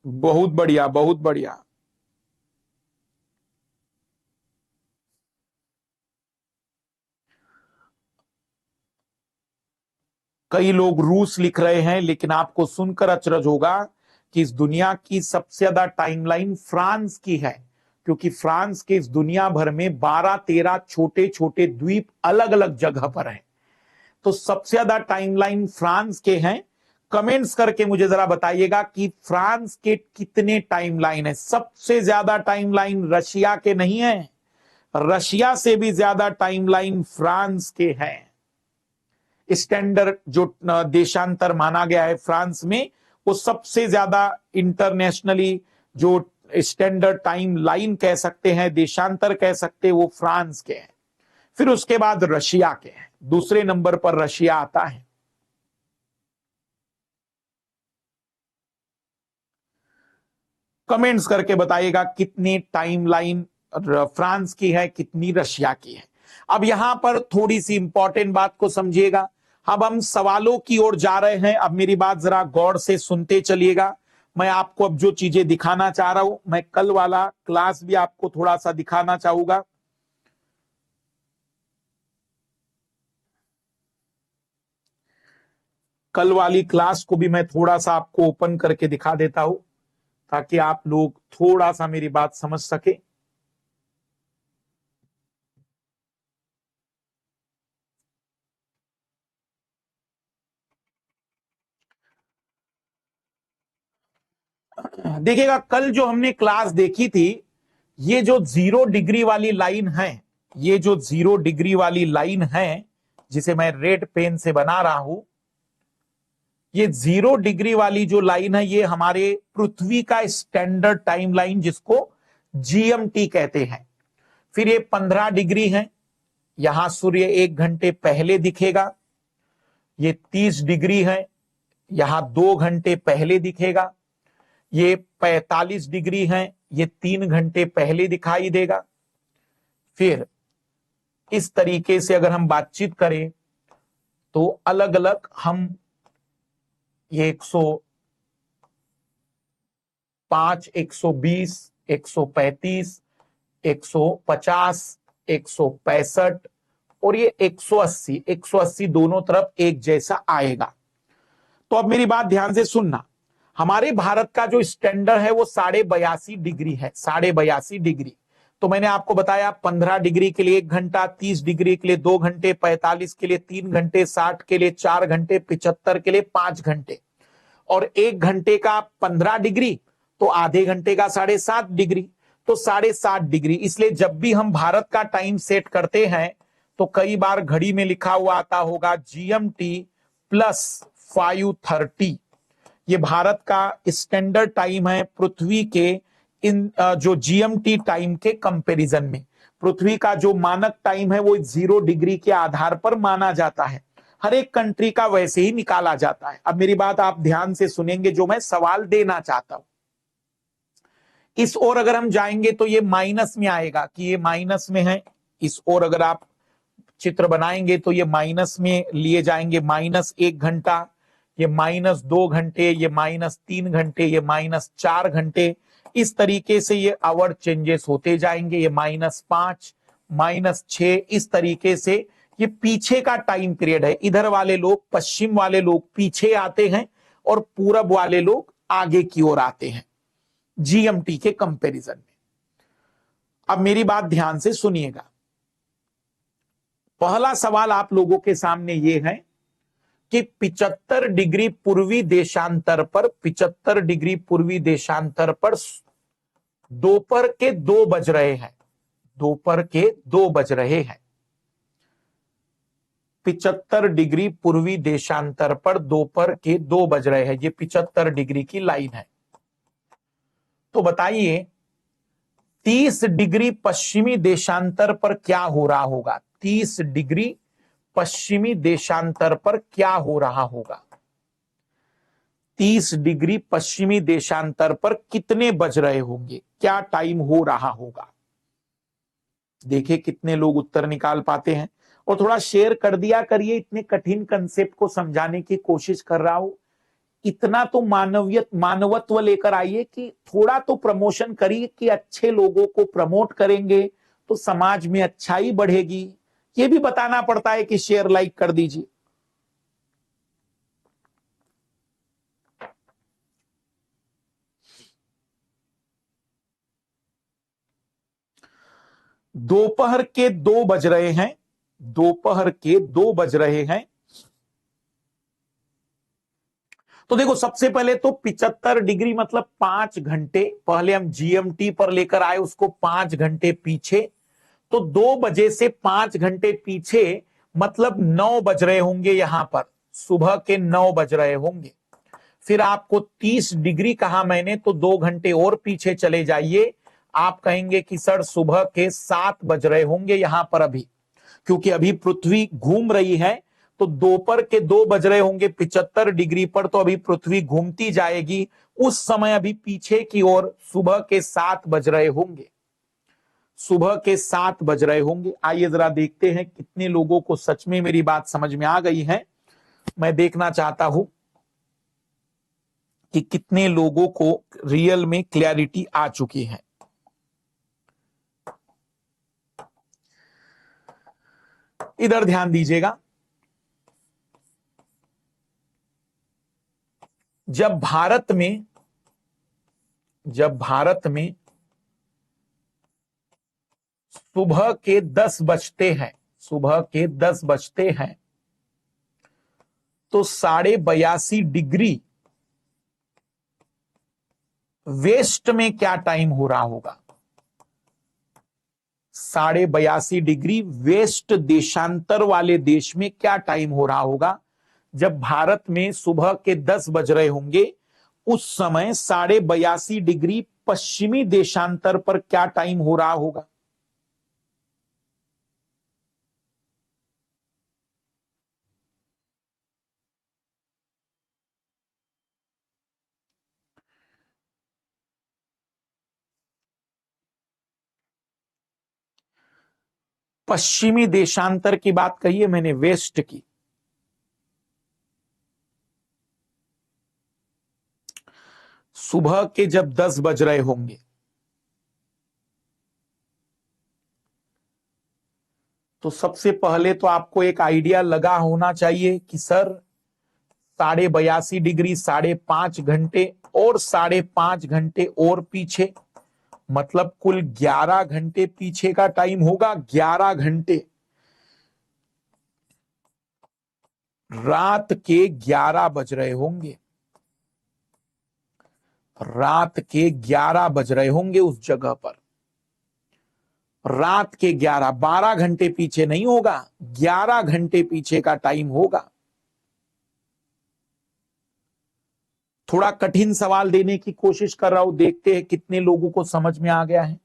बहुत बढ़िया, बहुत बढ़िया। कई लोग रूस लिख रहे हैं, लेकिन आपको सुनकर अचरज होगा कि इस दुनिया की सबसे ज्यादा टाइमलाइन फ्रांस की है, क्योंकि फ्रांस के इस दुनिया भर में 12-13 छोटे छोटे द्वीप अलग अलग जगह पर हैं। तो सबसे ज्यादा टाइमलाइन फ्रांस के हैं। कमेंट्स करके मुझे जरा बताइएगा कि फ्रांस के कितने टाइमलाइन है। सबसे ज्यादा टाइमलाइन रशिया के नहीं है, रशिया से भी ज्यादा टाइमलाइन फ्रांस के हैं। स्टैंडर्ड जो देशांतर माना गया है फ्रांस में, वो सबसे ज्यादा इंटरनेशनली जो स्टैंडर्ड टाइम लाइन कह सकते हैं, देशांतर कह सकते हैं, वो फ्रांस के हैं। फिर उसके बाद रशिया के हैं, दूसरे नंबर पर रशिया आता है। कमेंट्स करके बताइएगा कितनी टाइमलाइन फ्रांस की है, कितनी रशिया की है। अब यहां पर थोड़ी सी इंपॉर्टेंट बात को समझिएगा। अब हम सवालों की ओर जा रहे हैं। अब मेरी बात जरा गौर से सुनते चलिएगा। मैं आपको अब जो चीजें दिखाना चाह रहा हूं, मैं कल वाला क्लास भी आपको थोड़ा सा दिखाना चाहूंगा। कल वाली क्लास को भी मैं थोड़ा सा आपको ओपन करके दिखा देता हूं, ताकि आप लोग थोड़ा सा मेरी बात समझ सके। देखिएगा, कल जो हमने क्लास देखी थी, ये जो 0 डिग्री वाली लाइन है, ये जो 0 डिग्री वाली लाइन है, जिसे मैं रेड पेन से बना रहा हूं, ये 0 डिग्री वाली जो लाइन है, ये हमारे पृथ्वी का स्टैंडर्ड टाइम लाइन, जिसको जीएमटी कहते हैं। फिर ये 15 डिग्री है, यहां सूर्य 1 घंटे पहले दिखेगा। ये 30 डिग्री है, यहां 2 घंटे पहले दिखेगा। ये 45 डिग्री है, ये 3 घंटे पहले दिखाई देगा। फिर इस तरीके से अगर हम बातचीत करें तो अलग अलग हम ये 105, 120, 135, 150, 165 और ये 180, 180 दोनों तरफ एक जैसा आएगा। तो अब मेरी बात ध्यान से सुनना। हमारे भारत का जो स्टैंडर्ड है वो 82.5 डिग्री है, 82.5 डिग्री। तो मैंने आपको बताया 15 डिग्री के लिए 1 घंटा, 30 डिग्री के लिए 2 घंटे, 45 के लिए 3 घंटे, 60 के लिए 4 घंटे, 75 के लिए 5 घंटे। और 1 घंटे का 15 डिग्री तो आधे घंटे का 7.5 डिग्री, तो 7.5 डिग्री। इसलिए जब भी हम भारत का टाइम सेट करते हैं तो कई बार घड़ी में लिखा हुआ आता होगा GMT +5:30। ये भारत का स्टैंडर्ड टाइम है पृथ्वी के इन जो GMT टाइम के कंपैरिजन में। पृथ्वी का जो मानक टाइम है वो 0 डिग्री के आधार पर माना जाता है। हर एक कंट्री का वैसे ही निकाला जाता है। अब मेरी बात आप ध्यान से सुनेंगे जो मैं सवाल देना चाहता हूं। इस ओर अगर हम जाएंगे तो ये माइनस में आएगा कि ये माइनस में है। इस ओर अगर आप चित्र बनाएंगे तो ये माइनस में लिए जाएंगे, -1 घंटा, ये -2 घंटे, ये -3 घंटे, ये -4 घंटे। इस तरीके से ये आवर चेंजेस होते जाएंगे। ये -5, -6, इस तरीके से ये पीछे का टाइम पीरियड है। इधर वाले लोग, पश्चिम वाले लोग पीछे आते हैं और पूरब वाले लोग आगे की ओर आते हैं GMT के कंपैरिजन में। अब मेरी बात ध्यान से सुनिएगा। पहला सवाल आप लोगों के सामने ये है कि 75 डिग्री पूर्वी देशांतर पर, 75 डिग्री पूर्वी देशांतर पर दोपहर के 2 बज रहे हैं। दोपहर के 2 बज रहे हैं। 75 डिग्री पूर्वी देशांतर पर दोपहर के 2 बज रहे हैं। ये 75 डिग्री की लाइन है। तो बताइए 30 डिग्री पश्चिमी देशांतर पर क्या हो रहा होगा? 30 डिग्री पश्चिमी देशांतर पर क्या हो रहा होगा? 30 डिग्री पश्चिमी देशांतर पर कितने बज रहे होंगे? क्या टाइम हो रहा होगा? देखिए कितने लोग उत्तर निकाल पाते हैं। और थोड़ा शेयर कर दिया करिए। इतने कठिन कंसेप्ट को समझाने की कोशिश कर रहा हूं। इतना तो मानवत्व लेकर आइए कि थोड़ा तो प्रमोशन करिए कि अच्छे लोगों को प्रमोट करेंगे तो समाज में अच्छाई बढ़ेगी। ये भी बताना पड़ता है कि शेयर लाइक कर दीजिए। दोपहर के 2 बज रहे हैं। दोपहर के 2 बज रहे हैं। तो देखो सबसे पहले तो 75 डिग्री मतलब 5 घंटे। पहले हम GMT पर लेकर आए उसको 5 घंटे पीछे। तो 2 बजे से 5 घंटे पीछे मतलब 9 बज रहे होंगे। यहां पर सुबह के 9 बज रहे होंगे। फिर आपको 30 डिग्री कहा मैंने, तो 2 घंटे और पीछे चले जाइए। आप कहेंगे कि सर सुबह के 7 बज रहे होंगे यहां पर अभी, क्योंकि अभी पृथ्वी घूम रही है। तो दोपहर के 2 बज रहे होंगे 75 डिग्री पर, तो अभी पृथ्वी घूमती जाएगी। उस समय अभी पीछे की ओर सुबह के 7 बज रहे होंगे। सुबह के 7 बज रहे होंगे। आइए जरा देखते हैं कितने लोगों को सच में मेरी बात समझ में आ गई है। मैं देखना चाहता हूं कि कितने लोगों को रियल में क्लैरिटी आ चुकी है। इधर ध्यान दीजिएगा। जब भारत में सुबह के 10 बजते हैं, सुबह के 10 बजते हैं, तो 82.5 डिग्री वेस्ट में क्या टाइम हो रहा होगा? 82.5 डिग्री वेस्ट देशांतर वाले देश में क्या टाइम हो रहा होगा? जब भारत में सुबह के 10 बज रहे होंगे उस समय 82.5 डिग्री पश्चिमी देशांतर पर क्या टाइम हो रहा होगा? पश्चिमी देशांतर की बात कही है मैंने, वेस्ट की। सुबह के जब 10 बज रहे होंगे तो सबसे पहले तो आपको एक आइडिया लगा होना चाहिए कि सर 82.5 डिग्री, 5.5 घंटे और 5.5 घंटे और पीछे, मतलब कुल 11 घंटे पीछे का टाइम होगा। 11 घंटे, रात के 11 बज रहे होंगे, रात के 11 बज रहे होंगे उस जगह पर। रात के 11, 12 घंटे पीछे नहीं होगा, 11 घंटे पीछे का टाइम होगा। थोड़ा कठिन सवाल देने की कोशिश कर रहा हूं, देखते हैं कितने लोगों को समझ में आ गया है।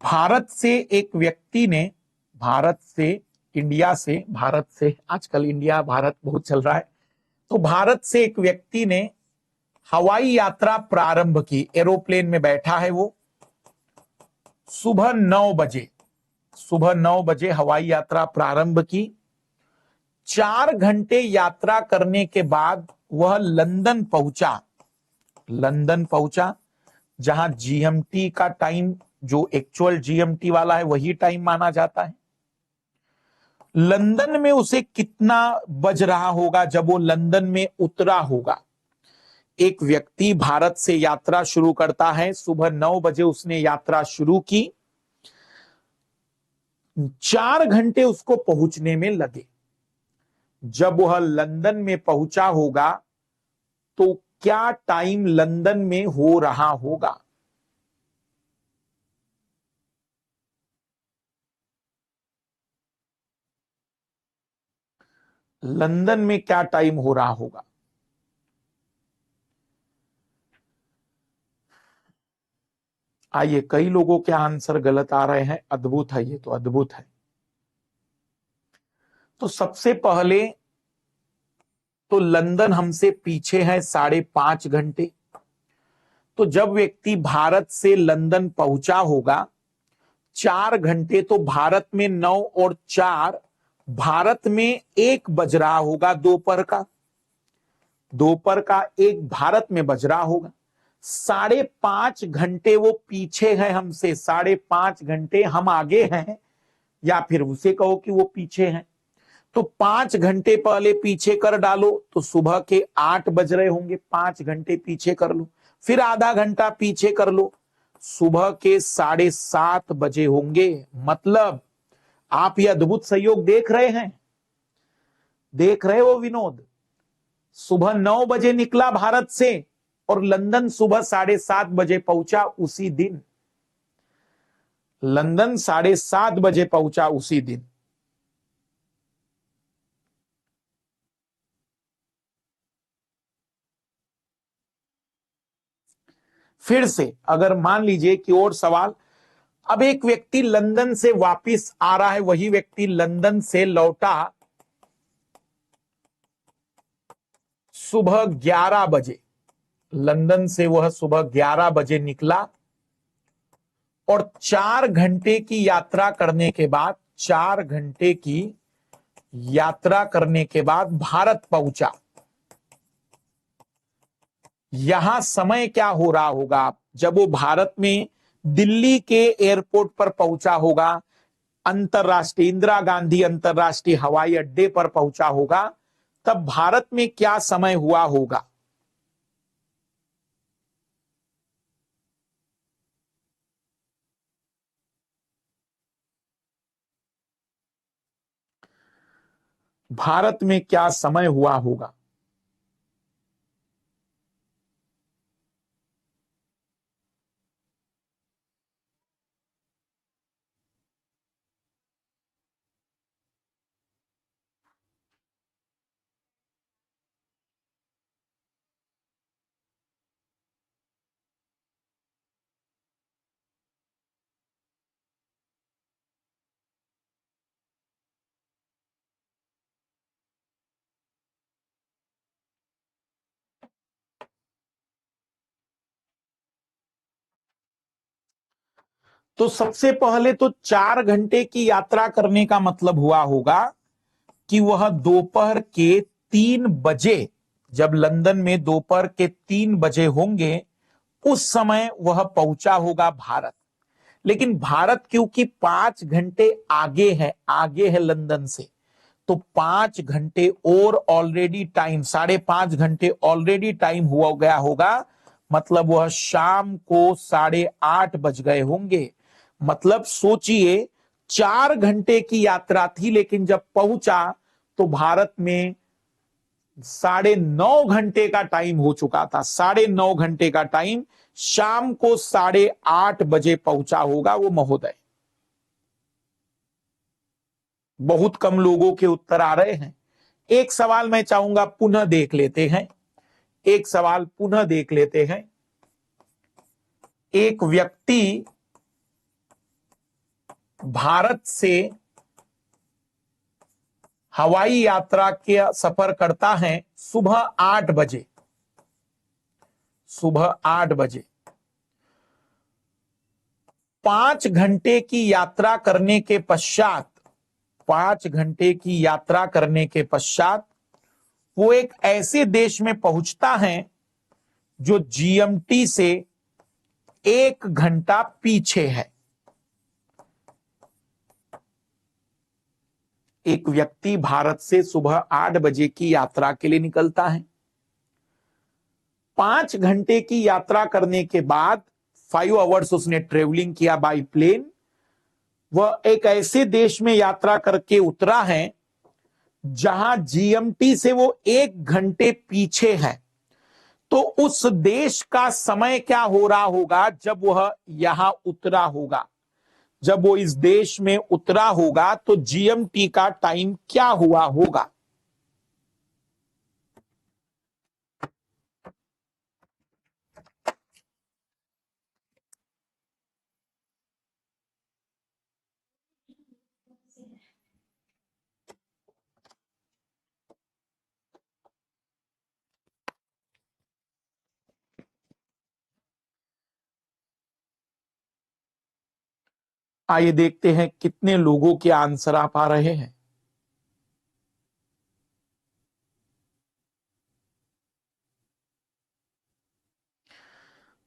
भारत से एक व्यक्ति ने, भारत से, इंडिया से, भारत से, आजकल इंडिया भारत बहुत चल रहा है, तो भारत से एक व्यक्ति ने हवाई यात्रा प्रारंभ की। एरोप्लेन में बैठा है वो, सुबह 9 बजे, सुबह 9 बजे हवाई यात्रा प्रारंभ की। 4 घंटे यात्रा करने के बाद वह लंदन पहुंचा। लंदन पहुंचा, जहां जीएमटी का टाइम, जो एक्चुअल जीएमटी वाला है वही टाइम माना जाता है। लंदन में उसे कितना बज रहा होगा जब वो लंदन में उतरा होगा? एक व्यक्ति भारत से यात्रा शुरू करता है, सुबह 9 बजे उसने यात्रा शुरू की, 4 घंटे उसको पहुंचने में लगे। जब वह लंदन में पहुंचा होगा तो क्या टाइम लंदन में हो रहा होगा? लंदन में क्या टाइम हो रहा होगा? आइए, कई लोगों के आंसर गलत आ रहे हैं, अद्भुत है, ये तो अद्भुत है। तो सबसे पहले तो लंदन हमसे पीछे है 5.5 घंटे। तो जब व्यक्ति भारत से लंदन पहुंचा होगा, 4 घंटे, तो भारत में 9 और 4, भारत में 1 बज रहा होगा दोपहर का। दोपहर का 1 भारत में बज रहा होगा। 5.5 घंटे वो पीछे है हमसे, 5.5 घंटे हम आगे हैं, या फिर उसे कहो कि वो पीछे हैं। तो 5 घंटे पहले पीछे कर डालो तो सुबह के 8 बज रहे होंगे, 5 घंटे पीछे कर लो। फिर आधा घंटा पीछे कर लो, सुबह के 7:30 बजे होंगे। मतलब आप ये अद्भुत संयोग देख रहे हैं, देख रहे हो विनोद? सुबह 9 बजे निकला भारत से और लंदन सुबह 7:30 बजे पहुंचा उसी दिन। लंदन 7:30 बजे पहुंचा उसी दिन। फिर से अगर मान लीजिए कि और सवाल, अब एक व्यक्ति लंदन से वापस आ रहा है, वही व्यक्ति लंदन से लौटा सुबह 11 बजे। लंदन से वह सुबह 11 बजे निकला और 4 घंटे की यात्रा करने के बाद, 4 घंटे की यात्रा करने के बाद भारत पहुंचा। यहां समय क्या हो रहा होगा जब वो भारत में दिल्ली के एयरपोर्ट पर पहुंचा होगा, अंतरराष्ट्रीय इंदिरा गांधी अंतरराष्ट्रीय हवाई अड्डे पर पहुंचा होगा, तब भारत में क्या समय हुआ होगा? भारत में क्या समय हुआ होगा? तो सबसे पहले तो 4 घंटे की यात्रा करने का मतलब हुआ होगा कि वह दोपहर के 3 बजे, जब लंदन में दोपहर के 3 बजे होंगे उस समय वह पहुंचा होगा भारत। लेकिन भारत क्योंकि 5 घंटे आगे है लंदन से, तो 5 घंटे और ऑलरेडी टाइम, 5.5 घंटे ऑलरेडी टाइम हुआ गया होगा। मतलब वह शाम को 8:30 बज गए होंगे। मतलब सोचिए 4 घंटे की यात्रा थी, लेकिन जब पहुंचा तो भारत में 9:30 घंटे का टाइम हो चुका था। 9:30 घंटे का टाइम, शाम को 8:30 बजे पहुंचा होगा वो महोदय। बहुत कम लोगों के उत्तर आ रहे हैं। एक सवाल मैं चाहूंगा पुनः देख लेते हैं। एक सवाल पुनः देख लेते हैं। एक व्यक्ति भारत से हवाई यात्रा के सफर करता है सुबह 8 बजे। सुबह 8 बजे 5 घंटे की यात्रा करने के पश्चात, 5 घंटे की यात्रा करने के पश्चात वो एक ऐसे देश में पहुंचता है जो जीएमटी से 1 घंटा पीछे है। एक व्यक्ति भारत से सुबह 8 बजे की यात्रा के लिए निकलता है। 5 घंटे की यात्रा करने के बाद 5 आवर्स उसने ट्रेवलिंग किया बाय प्लेन। वह एक ऐसे देश में यात्रा करके उतरा है जहां जीएमटी से वो 1 घंटे पीछे है। तो उस देश का समय क्या हो रहा होगा जब वह यहां उतरा होगा? जब वो इस देश में उतरा होगा तो जीएमटी का टाइम क्या हुआ होगा? आइए देखते हैं कितने लोगों के आंसर आप आ रहे हैं।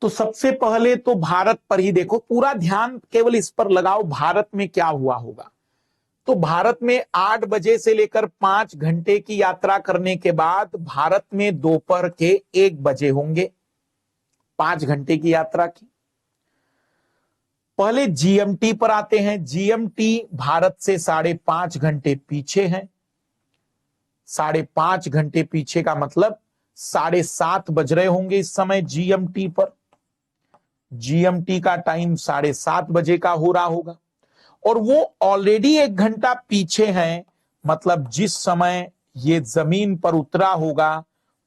तो सबसे पहले तो भारत पर ही देखो, पूरा ध्यान केवल इस पर लगाओ भारत में क्या हुआ होगा। तो भारत में 8 बजे से लेकर 5 घंटे की यात्रा करने के बाद भारत में दोपहर के 1 बजे होंगे। 5 घंटे की यात्रा की। पहले जीएमटी पर आते हैं। जीएमटी भारत से 5.5 घंटे पीछे है। 5.5 घंटे पीछे का मतलब 7:30 बज रहे होंगे इस समय जीएमटी पर। जीएमटी का टाइम 7:30 बजे का हो रहा होगा और वो ऑलरेडी 1 घंटा पीछे है। मतलब जिस समय ये जमीन पर उतरा होगा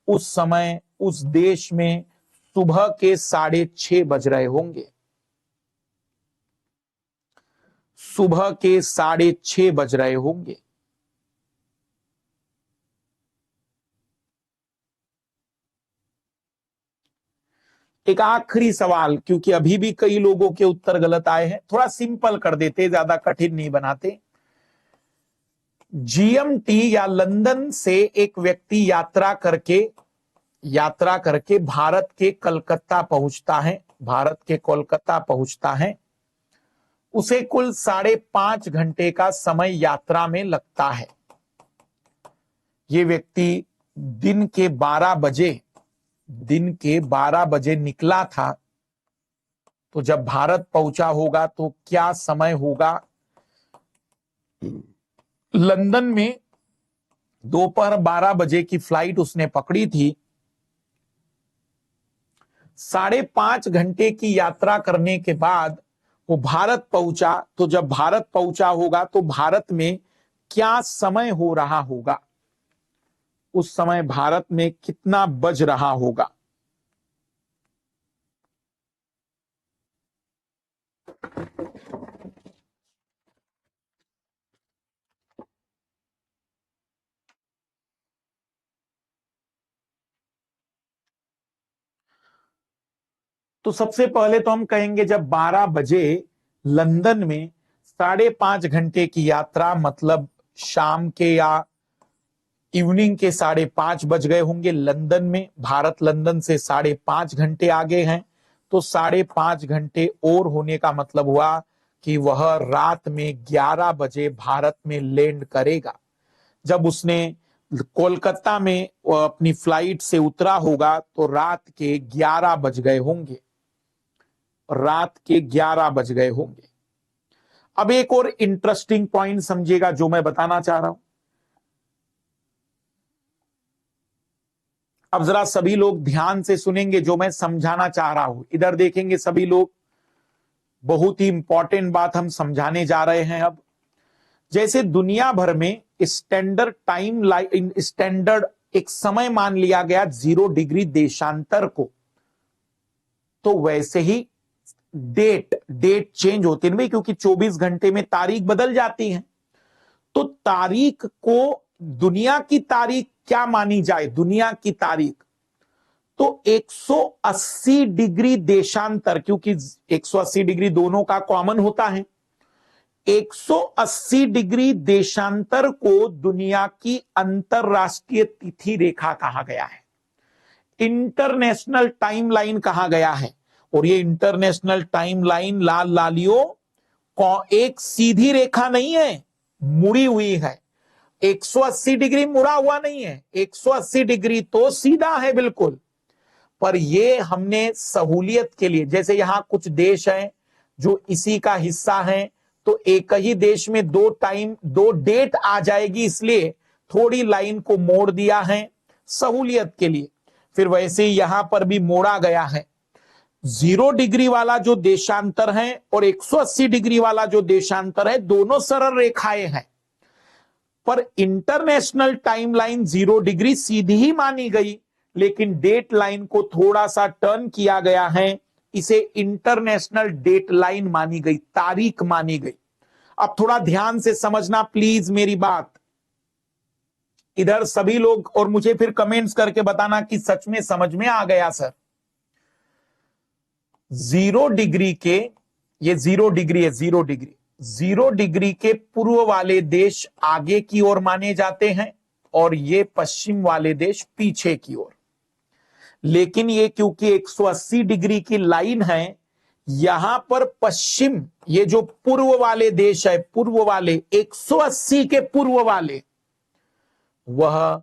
उस समय उस देश में सुबह के 6:30 बज रहे होंगे। सुबह के 6:30 बज रहे होंगे। एक आखिरी सवाल, क्योंकि अभी भी कई लोगों के उत्तर गलत आए हैं, थोड़ा सिंपल कर देते, ज्यादा कठिन नहीं बनाते। जीएमटी या लंदन से एक व्यक्ति यात्रा करके भारत के कलकत्ता पहुंचता है। भारत के कोलकाता पहुंचता है। उसे कुल 5.5 घंटे का समय यात्रा में लगता है। ये व्यक्ति दिन के 12 बजे निकला था। तो जब भारत पहुंचा होगा तो क्या समय होगा? लंदन में दोपहर 12 बजे की फ्लाइट उसने पकड़ी थी। 5.5 घंटे की यात्रा करने के बाद वो भारत पहुंचा। तो जब भारत पहुंचा होगा तो भारत में क्या समय हो रहा होगा? उस समय भारत में कितना बज रहा होगा? तो सबसे पहले तो हम कहेंगे जब 12 बजे लंदन में 5.5 घंटे की यात्रा, मतलब शाम के या इवनिंग के 5:30 बज गए होंगे लंदन में। भारत लंदन से 5.5 घंटे आगे हैं, तो 5.5 घंटे और होने का मतलब हुआ कि वह रात में 11 बजे भारत में लैंड करेगा। जब उसने कोलकाता में अपनी फ्लाइट से उतरा होगा तो रात के 11 बज गए होंगे, रात के 11 बज गए होंगे। अब एक और इंटरेस्टिंग पॉइंट समझिएगा जो मैं बताना चाह रहा हूं। अब जरा सभी लोग ध्यान से सुनेंगे जो मैं समझाना चाह रहा हूं। इधर देखेंगे सभी लोग, बहुत ही इंपॉर्टेंट बात हम समझाने जा रहे हैं। अब जैसे दुनिया भर में स्टैंडर्ड टाइम लाइन, स्टैंडर्ड एक समय मान लिया गया 0 डिग्री देशांतर को, तो वैसे ही डेट चेंज होती है क्योंकि 24 घंटे में तारीख बदल जाती है। तो तारीख को, दुनिया की तारीख क्या मानी जाए, दुनिया की तारीख तो 180 डिग्री देशांतर, क्योंकि 180 डिग्री दोनों का कॉमन होता है। 180 डिग्री देशांतर को दुनिया की अंतरराष्ट्रीय तिथि रेखा कहा गया है, इंटरनेशनल टाइमलाइन कहा गया है। और ये इंटरनेशनल टाइमलाइन लाल लालियों एक सीधी रेखा नहीं है, मुड़ी हुई है। 180 डिग्री मुड़ा हुआ नहीं है, 180 डिग्री तो सीधा है बिल्कुल। पर ये हमने सहूलियत के लिए, जैसे यहां कुछ देश हैं जो इसी का हिस्सा हैं, तो एक ही देश में 2 डेट आ जाएगी, इसलिए थोड़ी लाइन को मोड़ दिया है सहूलियत के लिए। फिर वैसे ही यहां पर भी मोड़ा गया है। 0 डिग्री वाला जो देशांतर है और 180 डिग्री वाला जो देशांतर है, दोनों सरल रेखाएं हैं। पर इंटरनेशनल टाइमलाइन 0 डिग्री सीधी ही मानी गई, लेकिन डेट लाइन को थोड़ा सा टर्न किया गया है, इसे इंटरनेशनल डेट लाइन मानी गई, तारीख मानी गई। अब थोड़ा ध्यान से समझना प्लीज मेरी बात। इधर सभी लोग, और मुझे फिर कमेंट्स करके बताना कि सच में समझ में आ गया सर। 0 डिग्री के, ये 0 डिग्री है, 0 डिग्री, 0 डिग्री के पूर्व वाले देश आगे की ओर माने जाते हैं और ये पश्चिम वाले देश पीछे की ओर। लेकिन ये क्योंकि 180 डिग्री की लाइन है, यहां पर पश्चिम, ये जो पूर्व वाले देश है, पूर्व वाले 180 के पूर्व वाले, वह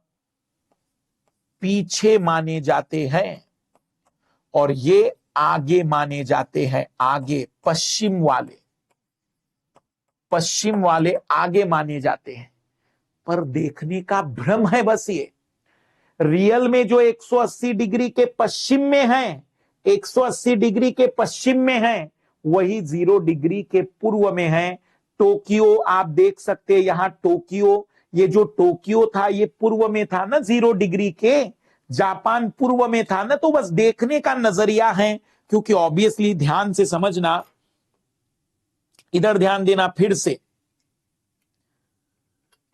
पीछे माने जाते हैं और ये आगे माने जाते हैं, आगे पश्चिम वाले आगे माने जाते हैं। पर देखने का भ्रम है बस ये, रियल में जो 180 डिग्री के पश्चिम में है, 180 डिग्री के पश्चिम में है, वही 0 डिग्री के पूर्व में है। टोक्यो आप देख सकते हैं, यहां टोक्यो, ये जो टोक्यो था ये पूर्व में था ना 0 डिग्री के, जापान पूर्व में था ना। तो बस देखने का नजरिया है, क्योंकि ऑब्वियसली ध्यान से समझना, इधर ध्यान देना, फिर से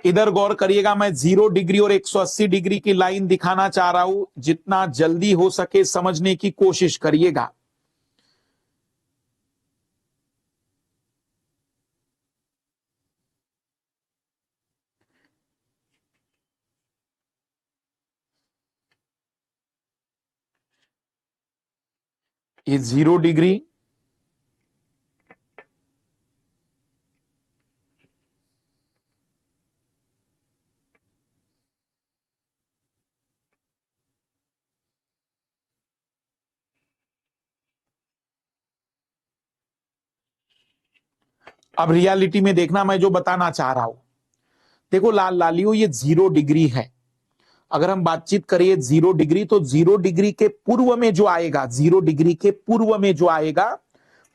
इधर गौर करिएगा। मैं 0 डिग्री और 180 डिग्री की लाइन दिखाना चाह रहा हूं, जितना जल्दी हो सके समझने की कोशिश करिएगा। ये 0 डिग्री, अब रियलिटी में देखना मैं जो बताना चाह रहा हूं। देखो लाल लालियो, ये 0 डिग्री है। अगर हम बातचीत करिए 0 डिग्री, तो 0 डिग्री के पूर्व में जो आएगा, 0 डिग्री के पूर्व में जो आएगा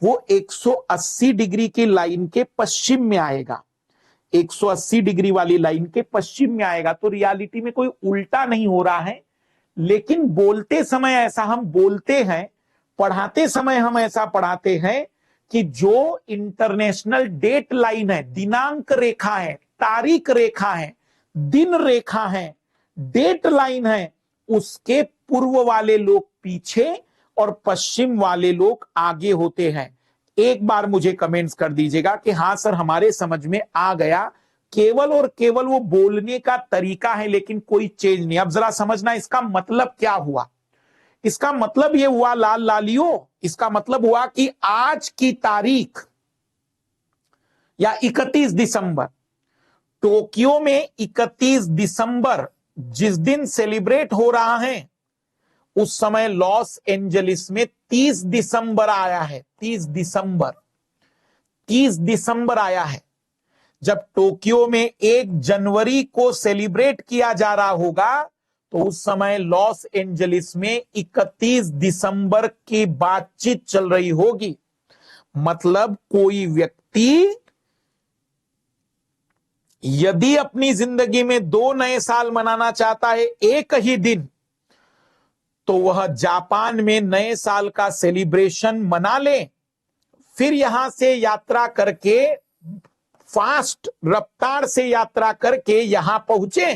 वो 180 डिग्री की लाइन के पश्चिम में आएगा, 180 डिग्री वाली लाइन के पश्चिम में आएगा। तो रियलिटी में कोई उल्टा नहीं हो रहा है, लेकिन बोलते समय ऐसा हम बोलते हैं, पढ़ाते समय हम ऐसा पढ़ाते हैं कि जो इंटरनेशनल डेट लाइन है, दिनांक रेखा है, तारीख रेखा है, दिन रेखा है, डेट लाइन है, उसके पूर्व वाले लोग पीछे और पश्चिम वाले लोग आगे होते हैं। एक बार मुझे कमेंट्स कर दीजिएगा कि हाँ सर हमारे समझ में आ गया, केवल और केवल वो बोलने का तरीका है लेकिन कोई चेंज नहीं। अब जरा समझना इसका मतलब क्या हुआ। इसका मतलब ये हुआ लाल लालियो, इसका मतलब हुआ कि आज की तारीख या 31 दिसंबर, टोक्यो में 31 दिसंबर जिस दिन सेलिब्रेट हो रहा है, उस समय लॉस एंजलिस में 30 दिसंबर आया है। 30 दिसंबर आया है। जब टोक्यो में 1 जनवरी को सेलिब्रेट किया जा रहा होगा तो उस समय लॉस एंजलिस में 31 दिसंबर की बातचीत चल रही होगी। मतलब कोई व्यक्ति यदि अपनी जिंदगी में 2 नए साल मनाना चाहता है एक ही दिन, तो वह जापान में नए साल का सेलिब्रेशन मना ले, फिर यहां से यात्रा करके फास्ट रफ्तार से यात्रा करके यहां पहुंचे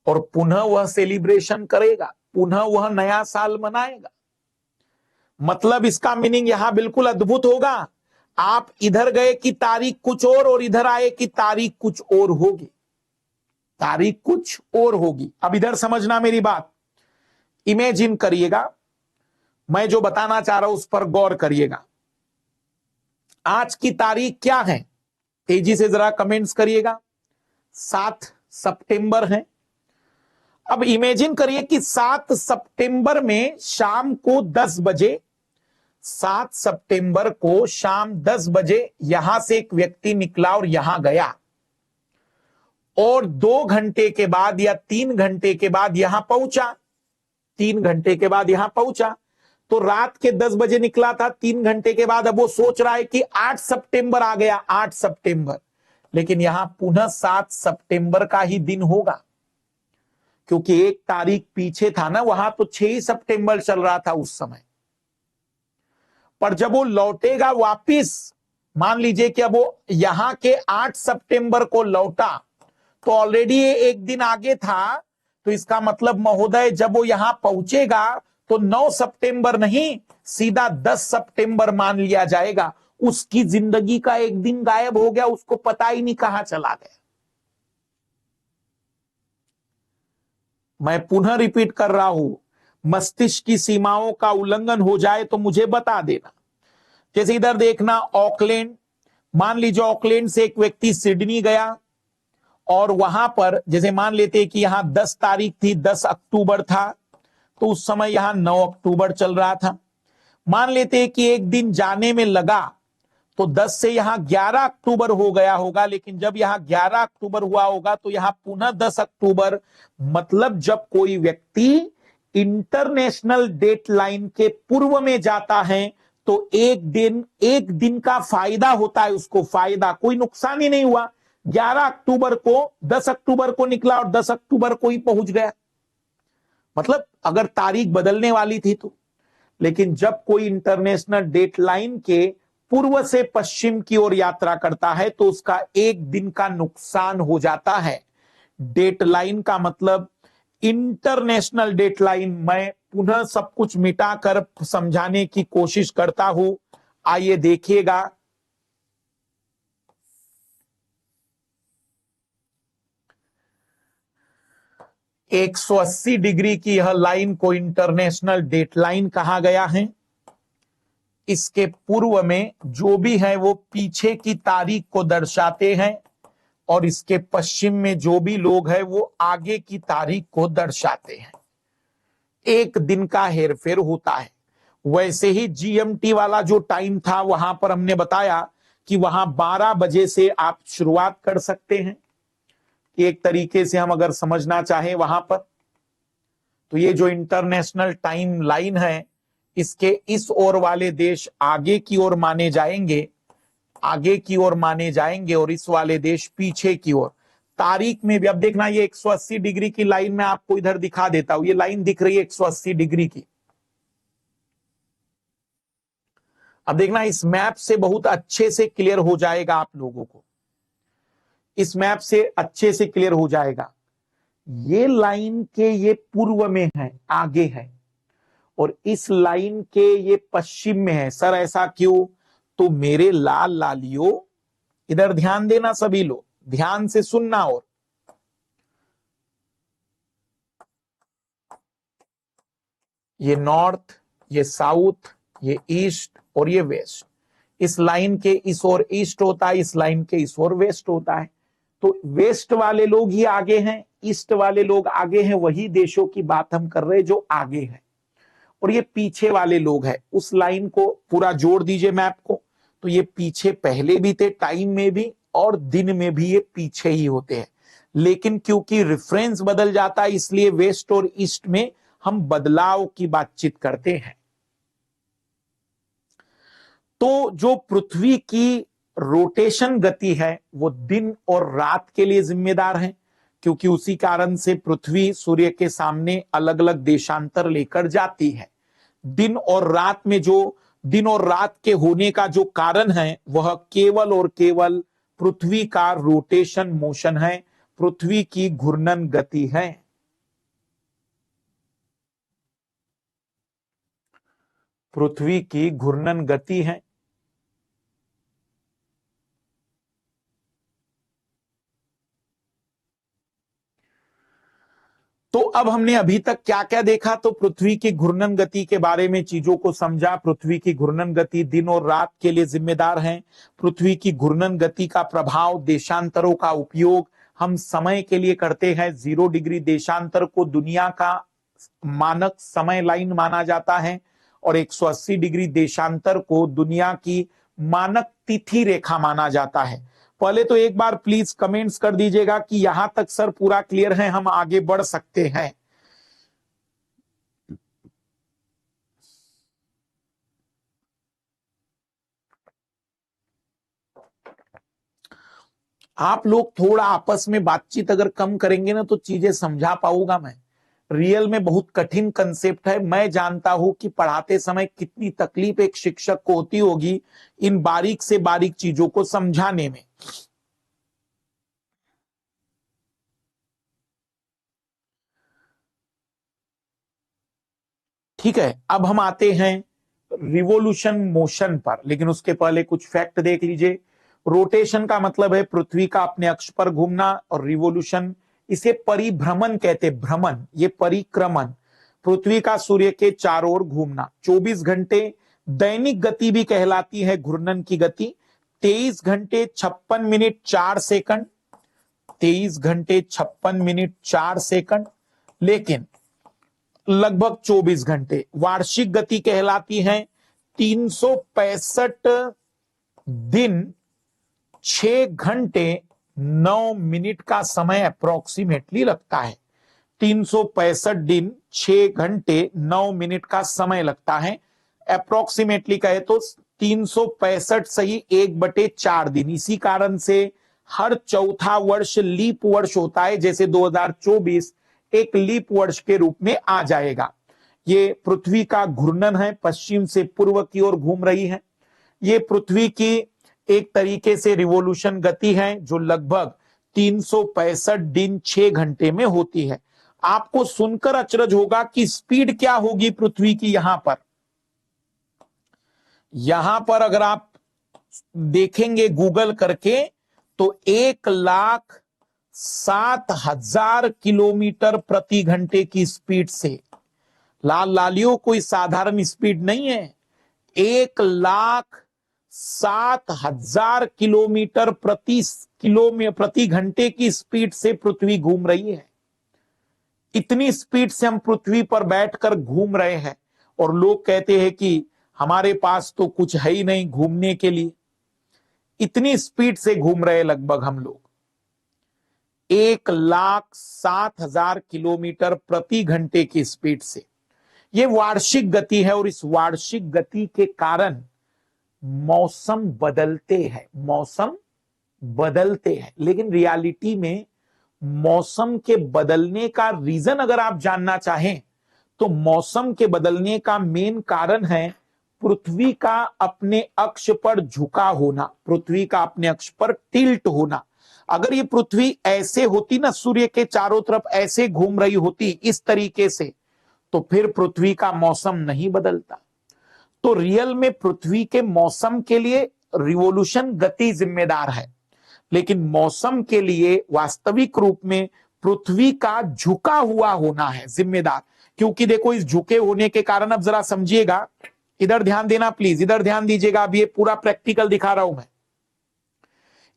और पुनः वह सेलिब्रेशन करेगा, पुनः वह नया साल मनाएगा। मतलब इसका मीनिंग यहां बिल्कुल अद्भुत होगा। आप इधर गए कि तारीख कुछ और इधर आए कि तारीख कुछ और होगी। तारीख कुछ और होगी। अब इधर समझना मेरी बात, इमेजिन करिएगा, मैं जो बताना चाह रहा हूं उस पर गौर करिएगा। आज की तारीख क्या है, तेजी से जरा कमेंट्स करिएगा। 7 सितंबर है। अब इमेजिन करिए कि 7 सितंबर में शाम को 10 बजे, 7 सितंबर को शाम 10 बजे यहां से एक व्यक्ति निकला और यहां गया और 2 घंटे के बाद या 3 घंटे के बाद यहां पहुंचा। 3 घंटे के बाद यहां पहुंचा तो रात के 10 बजे निकला था, 3 घंटे के बाद अब वो सोच रहा है कि 8 सितंबर आ गया, 8 सितंबर, लेकिन यहां पुनः 7 सितंबर का ही दिन होगा, क्योंकि एक तारीख पीछे था ना, वहां तो 6 सितंबर चल रहा था उस समय। पर जब वो लौटेगा वापिस, मान लीजिए कि अब वो यहां के 8 सितंबर को लौटा तो ऑलरेडी ये एक दिन आगे था, तो इसका मतलब महोदय जब वो यहां पहुंचेगा तो 9 सितंबर नहीं, सीधा 10 सितंबर मान लिया जाएगा। उसकी जिंदगी का एक दिन गायब हो गया, उसको पता ही नहीं कहां चला गया। मैं पुनः रिपीट कर रहा हूं, मस्तिष्क की सीमाओं का उल्लंघन हो जाए तो मुझे बता देना। जैसे इधर देखना, ऑकलैंड, मान लीजिए ऑकलैंड से एक व्यक्ति सिडनी गया और वहां पर जैसे मान लेते कि यहां 10 तारीख थी, 10 अक्टूबर था, तो उस समय यहां 9 अक्टूबर चल रहा था। मान लेते कि एक दिन जाने में लगा तो 10 से यहां 11 अक्टूबर हो गया होगा, लेकिन जब यहां 11 अक्टूबर हुआ होगा तो यहां पुनः 10 अक्टूबर। मतलब जब कोई व्यक्ति इंटरनेशनल डेट लाइन के पूर्व में जाता है तो एक दिन का फायदा होता है उसको, फायदा, कोई नुकसान ही नहीं हुआ। 11 अक्टूबर को 10 अक्टूबर को निकला और 10 अक्टूबर को ही पहुंच गया। मतलब अगर तारीख बदलने वाली थी तो, लेकिन जब कोई इंटरनेशनल डेट लाइन के पूर्व से पश्चिम की ओर यात्रा करता है तो उसका एक दिन का नुकसान हो जाता है। डेट लाइन का मतलब इंटरनेशनल डेट लाइन। मैं पुनः सब कुछ मिटाकर समझाने की कोशिश करता हूं, आइए देखिएगा। 180 डिग्री की यह लाइन को इंटरनेशनल डेट लाइन कहा गया है। इसके पूर्व में जो भी है वो पीछे की तारीख को दर्शाते हैं और इसके पश्चिम में जो भी लोग हैं वो आगे की तारीख को दर्शाते हैं। एक दिन का हेरफेर होता है। वैसे ही जीएमटी वाला जो टाइम था वहां पर हमने बताया कि वहां 12 बजे से आप शुरुआत कर सकते हैं, कि एक तरीके से हम अगर समझना चाहें वहां पर, तो ये जो इंटरनेशनल टाइम लाइन है इसके इस ओर वाले देश आगे की ओर माने जाएंगे, आगे की ओर माने जाएंगे और इस वाले देश पीछे की ओर। तारीख में भी अब देखना, ये 180 डिग्री की लाइन में आपको इधर दिखा देता हूं, ये लाइन दिख रही है 180 डिग्री की। अब देखना, इस मैप से बहुत अच्छे से क्लियर हो जाएगा आप लोगों को, इस मैप से अच्छे से क्लियर हो जाएगा। ये लाइन के ये पूर्व में है, आगे है, और इस लाइन के ये पश्चिम में है। सर ऐसा क्यों? तो मेरे लाल लालियों, इधर ध्यान देना सभी लोग, ध्यान से सुनना। और ये नॉर्थ, ये साउथ, ये ईस्ट और ये वेस्ट। इस लाइन के इस ओर ईस्ट होता है, इस लाइन के इस ओर वेस्ट होता है। तो वेस्ट वाले लोग ही आगे हैं, ईस्ट वाले लोग आगे हैं। वही देशों की बात हम कर रहे हैं जो आगे हैं, और ये पीछे वाले लोग हैं। उस लाइन को पूरा जोड़ दीजिए मैप को, तो ये पीछे पहले भी थे, टाइम में भी और दिन में भी ये पीछे ही होते हैं। लेकिन क्योंकि रेफरेंस बदल जाता है, इसलिए वेस्ट और ईस्ट में हम बदलाव की बातचीत करते हैं। तो जो पृथ्वी की रोटेशन गति है वो दिन और रात के लिए जिम्मेदार है, क्योंकि उसी कारण से पृथ्वी सूर्य के सामने अलग अलग देशांतर लेकर जाती है। दिन और रात में जो दिन और रात के होने का जो कारण है वह केवल और केवल पृथ्वी का रोटेशन मोशन है, पृथ्वी की घूर्णन गति है। पृथ्वी की घूर्णन गति है। तो अब हमने अभी तक क्या क्या देखा? तो पृथ्वी की घूर्णन गति के बारे में चीजों को समझा। पृथ्वी की घूर्णन गति दिन और रात के लिए जिम्मेदार है। पृथ्वी की घूर्णन गति का प्रभाव, देशांतरों का उपयोग हम समय के लिए करते हैं। 0 डिग्री देशांतर को दुनिया का मानक समय लाइन माना जाता है और 180 डिग्री देशांतर को दुनिया की मानक तिथि रेखा माना जाता है। पहले तो एक बार प्लीज कमेंट्स कर दीजिएगा कि यहां तक सर पूरा क्लियर है, हम आगे बढ़ सकते हैं। आप लोग थोड़ा आपस में बातचीत अगर कम करेंगे ना तो चीजें समझा पाऊंगा मैं। रियल में बहुत कठिन कंसेप्ट है। मैं जानता हूं कि पढ़ाते समय कितनी तकलीफ एक शिक्षक को होती होगी इन बारीक से बारीक चीजों को समझाने में। ठीक है, अब हम आते हैं रिवोल्यूशन मोशन पर, लेकिन उसके पहले कुछ फैक्ट देख लीजिए। रोटेशन का मतलब है पृथ्वी का अपने अक्ष पर घूमना, और रिवोल्यूशन इसे परिभ्रमण कहते, भ्रमण, ये परिक्रमण, पृथ्वी का सूर्य के चारों ओर घूमना। 24 घंटे दैनिक गति भी कहलाती है घूर्णन की गति। 23 घंटे 56 मिनट 4 सेकंड, 23 घंटे 56 मिनट 4 सेकंड, लेकिन लगभग 24 घंटे वार्षिक गति कहलाती है। 365 दिन 6 घंटे 9 मिनट का समय अप्रोक्सीमेटली लगता है। 365 दिन 6 घंटे 9 मिनट का समय लगता है। अप्रोक्सीमेटली कहे तो 365 सही 1/4 दिन। इसी कारण से हर चौथा वर्ष लीप वर्ष होता है, जैसे 2024 एक लीप वर्ष के रूप में आ जाएगा। ये पृथ्वी का घूर्णन है, पश्चिम से पूर्व की ओर घूम रही है। ये पृथ्वी की एक तरीके से रिवोल्यूशन गति है जो लगभग 365 दिन 6 घंटे में होती है। आपको सुनकर अचरज होगा कि स्पीड क्या होगी पृथ्वी की। यहां पर अगर आप देखेंगे गूगल करके तो 1,07,000 किलोमीटर प्रति घंटे की स्पीड से, लाल लालियों कोई साधारण स्पीड नहीं है, 1,07,000 किलोमीटर प्रति घंटे की स्पीड से पृथ्वी घूम रही है। इतनी स्पीड से हम पृथ्वी पर बैठकर घूम रहे हैं, और लोग कहते हैं कि हमारे पास तो कुछ है ही नहीं घूमने के लिए। इतनी स्पीड से घूम रहे लगभग हम लोग, 1,07,000 किलोमीटर प्रति घंटे की स्पीड से। यह वार्षिक गति है, और इस वार्षिक गति के कारण मौसम बदलते हैं, मौसम बदलते हैं। लेकिन रियलिटी में मौसम के बदलने का रीजन अगर आप जानना चाहें तो मौसम के बदलने का मेन कारण है पृथ्वी का अपने अक्ष पर झुका होना, पृथ्वी का अपने अक्ष पर टिल्ट होना। अगर ये पृथ्वी ऐसे होती ना, सूर्य के चारों तरफ ऐसे घूम रही होती इस तरीके से, तो फिर पृथ्वी का मौसम नहीं बदलता। तो रियल में पृथ्वी के मौसम के लिए रिवोल्यूशन गति जिम्मेदार है, लेकिन मौसम के लिए वास्तविक रूप में पृथ्वी का झुका हुआ होना है जिम्मेदार। क्योंकि देखो, इस झुके होने के कारण, अब जरा समझिएगा, इधर ध्यान देना प्लीज, इधर ध्यान दीजिएगा। अब ये पूरा प्रैक्टिकल दिखा रहा हूं मैं।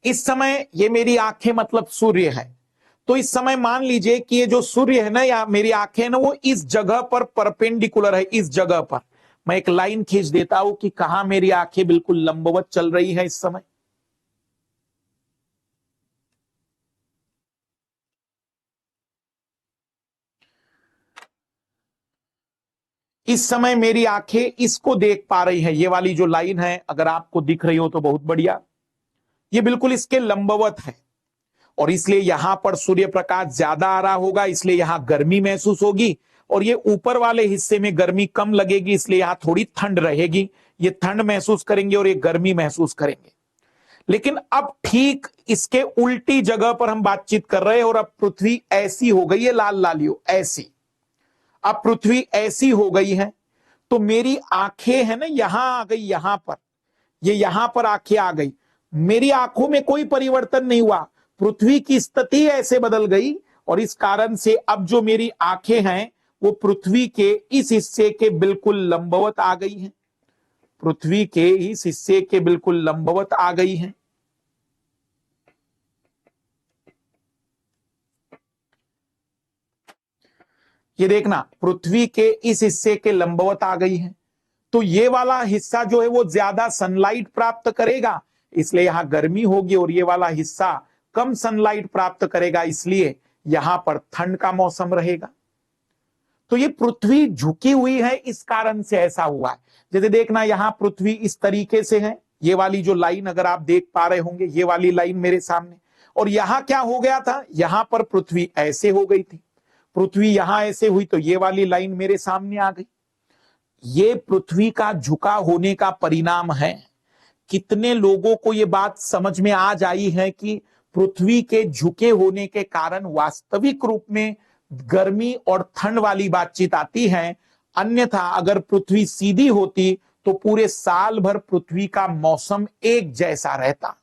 इस समय ये मेरी आंखें मतलब सूर्य है, तो इस समय मान लीजिए कि ये जो सूर्य है ना, या मेरी आंखें ना, वो इस जगह पर परपेंडिकुलर है। इस जगह पर मैं एक लाइन खींच देता हूं कि कहां मेरी आंखें बिल्कुल लंबवत चल रही है इस समय। इस समय मेरी आंखें इसको देख पा रही है। ये वाली जो लाइन है, अगर आपको दिख रही हो तो बहुत बढ़िया, ये बिल्कुल इसके लंबवत है। और इसलिए यहां पर सूर्य प्रकाश ज्यादा आ रहा होगा, इसलिए यहां गर्मी महसूस होगी। और ये ऊपर वाले हिस्से में गर्मी कम लगेगी, इसलिए यहां थोड़ी ठंड रहेगी। ये ठंड महसूस करेंगे और ये गर्मी महसूस करेंगे। लेकिन अब ठीक इसके उल्टी जगह पर हम बातचीत कर रहे हैं, और अब पृथ्वी ऐसी हो गई है, लाल लालियो ऐसी। अब पृथ्वी ऐसी हो गई है, तो मेरी आंखें है ना, यहां आ गई, यहां पर, ये यहां पर आंखें आ गई। मेरी आंखों में कोई परिवर्तन नहीं हुआ, पृथ्वी की स्थिति ऐसे बदल गई। और इस कारण से अब जो मेरी आंखें हैं वो पृथ्वी के इस हिस्से के बिल्कुल लंबवत आ गई हैं। पृथ्वी के इस हिस्से के बिल्कुल लंबवत आ गई हैं। ये देखना, पृथ्वी के इस हिस्से के लंबवत आ गई है। तो ये वाला हिस्सा जो है वो ज्यादा सनलाइट प्राप्त करेगा, इसलिए यहां गर्मी होगी। और ये वाला हिस्सा कम सनलाइट प्राप्त करेगा, इसलिए यहां पर ठंड का मौसम रहेगा। तो ये पृथ्वी झुकी हुई है, इस कारण से ऐसा हुआ है। जैसे देखना, यहां पृथ्वी इस तरीके से है, ये वाली जो लाइन अगर आप देख पा रहे होंगे, ये वाली लाइन मेरे सामने। और यहां क्या हो गया था, यहां पर पृथ्वी ऐसे हो गई थी, पृथ्वी यहां ऐसे हुई, तो ये वाली लाइन मेरे सामने आ गई। ये पृथ्वी का झुका होने का परिणाम है। कितने लोगों को ये बात समझ में आ जाई है कि पृथ्वी के झुके होने के कारण वास्तविक रूप में गर्मी और ठंड वाली बातचीत आती है। अन्यथा अगर पृथ्वी सीधी होती तो पूरे साल भर पृथ्वी का मौसम एक जैसा रहता।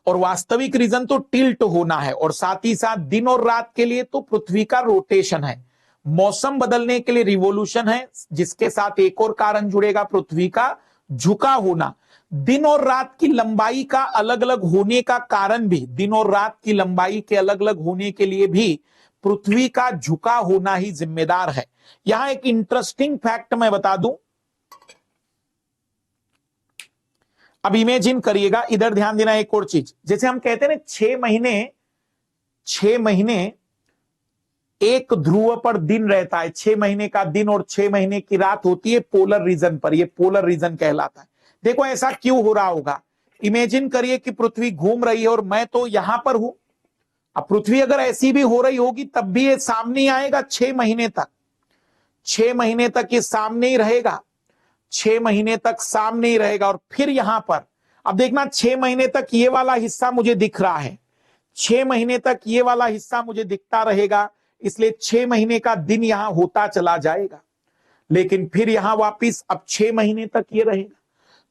और वास्तविक रीजन तो टिल्ट होना है, और साथ ही साथ दिन और रात के लिए तो पृथ्वी का रोटेशन है। मौसम बदलने के लिए रिवोल्यूशन है, जिसके साथ एक और कारण जुड़ेगा, पृथ्वी का झुका होना। दिन और रात की लंबाई का अलग अलग होने का कारण भी, दिन और रात की लंबाई के अलग अलग होने के लिए भी पृथ्वी का झुका होना ही जिम्मेदार है। यहां एक इंटरेस्टिंग फैक्ट मैं बता दूं। अब इमेजिन करिएगा, इधर ध्यान देना एक और चीज। जैसे हम कहते हैं ना, 6 महीने एक ध्रुव पर दिन रहता है, 6 महीने का दिन और 6 महीने की रात होती है पोलर रीजन पर। ये पोलर रीजन कहलाता है। देखो ऐसा क्यों हो रहा होगा। इमेजिन करिए कि पृथ्वी घूम रही है और मैं तो यहां पर हूं। अब पृथ्वी अगर ऐसी भी हो रही होगी तब भी ये सामने ही आएगा 6 महीने तक। 6 महीने तक ये सामने ही रहेगा, 6 महीने तक सामने ही रहेगा। और फिर यहां पर अब देखना, 6 महीने तक ये वाला हिस्सा मुझे दिख रहा है, 6 महीने तक ये वाला हिस्सा मुझे दिखता रहेगा, इसलिए 6 महीने का दिन यहां होता चला जाएगा। लेकिन फिर यहां वापिस अब 6 महीने तक ये रहेगा।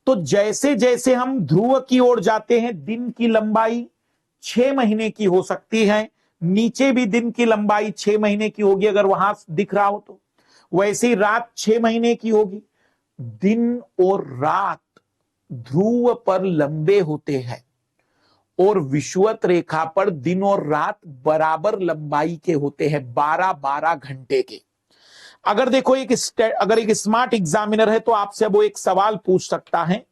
तो जैसे जैसे हम ध्रुव की ओर जाते हैं, दिन की लंबाई 6 महीने की हो सकती है, नीचे भी दिन की लंबाई 6 महीने की होगी अगर वहां दिख रहा हो तो। वैसे ही रात 6 महीने की होगी। दिन और रात ध्रुव पर लंबे होते हैं, और विषुवत रेखा पर दिन और रात बराबर लंबाई के होते हैं, 12-12 घंटे के। अगर देखो अगर एक स्मार्ट एग्जामिनर है तो आपसे वो एक सवाल पूछ सकता है।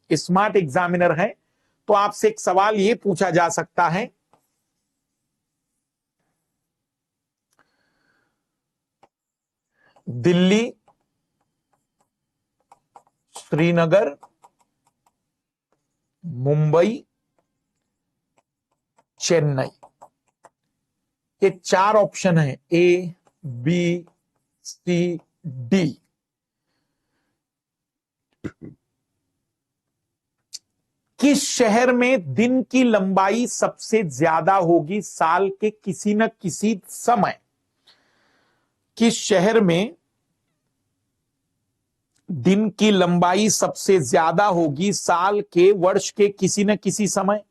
स्मार्ट एग्जामिनर है तो आपसे एक सवाल ये पूछा जा सकता है, दिल्ली, श्रीनगर, मुंबई, चेन्नई, ये 4 ऑप्शन है, ए बी सी डी। किस शहर में दिन की लंबाई सबसे ज्यादा होगी साल के किसी न किसी समय। किस शहर में दिन की लंबाई सबसे ज्यादा होगी साल के वर्ष के किसी न किसी समय?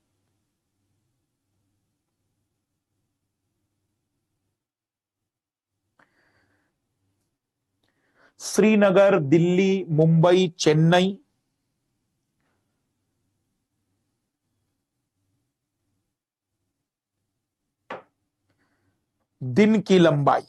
श्रीनगर, दिल्ली, मुंबई, चेन्नई? दिन की लंबाई।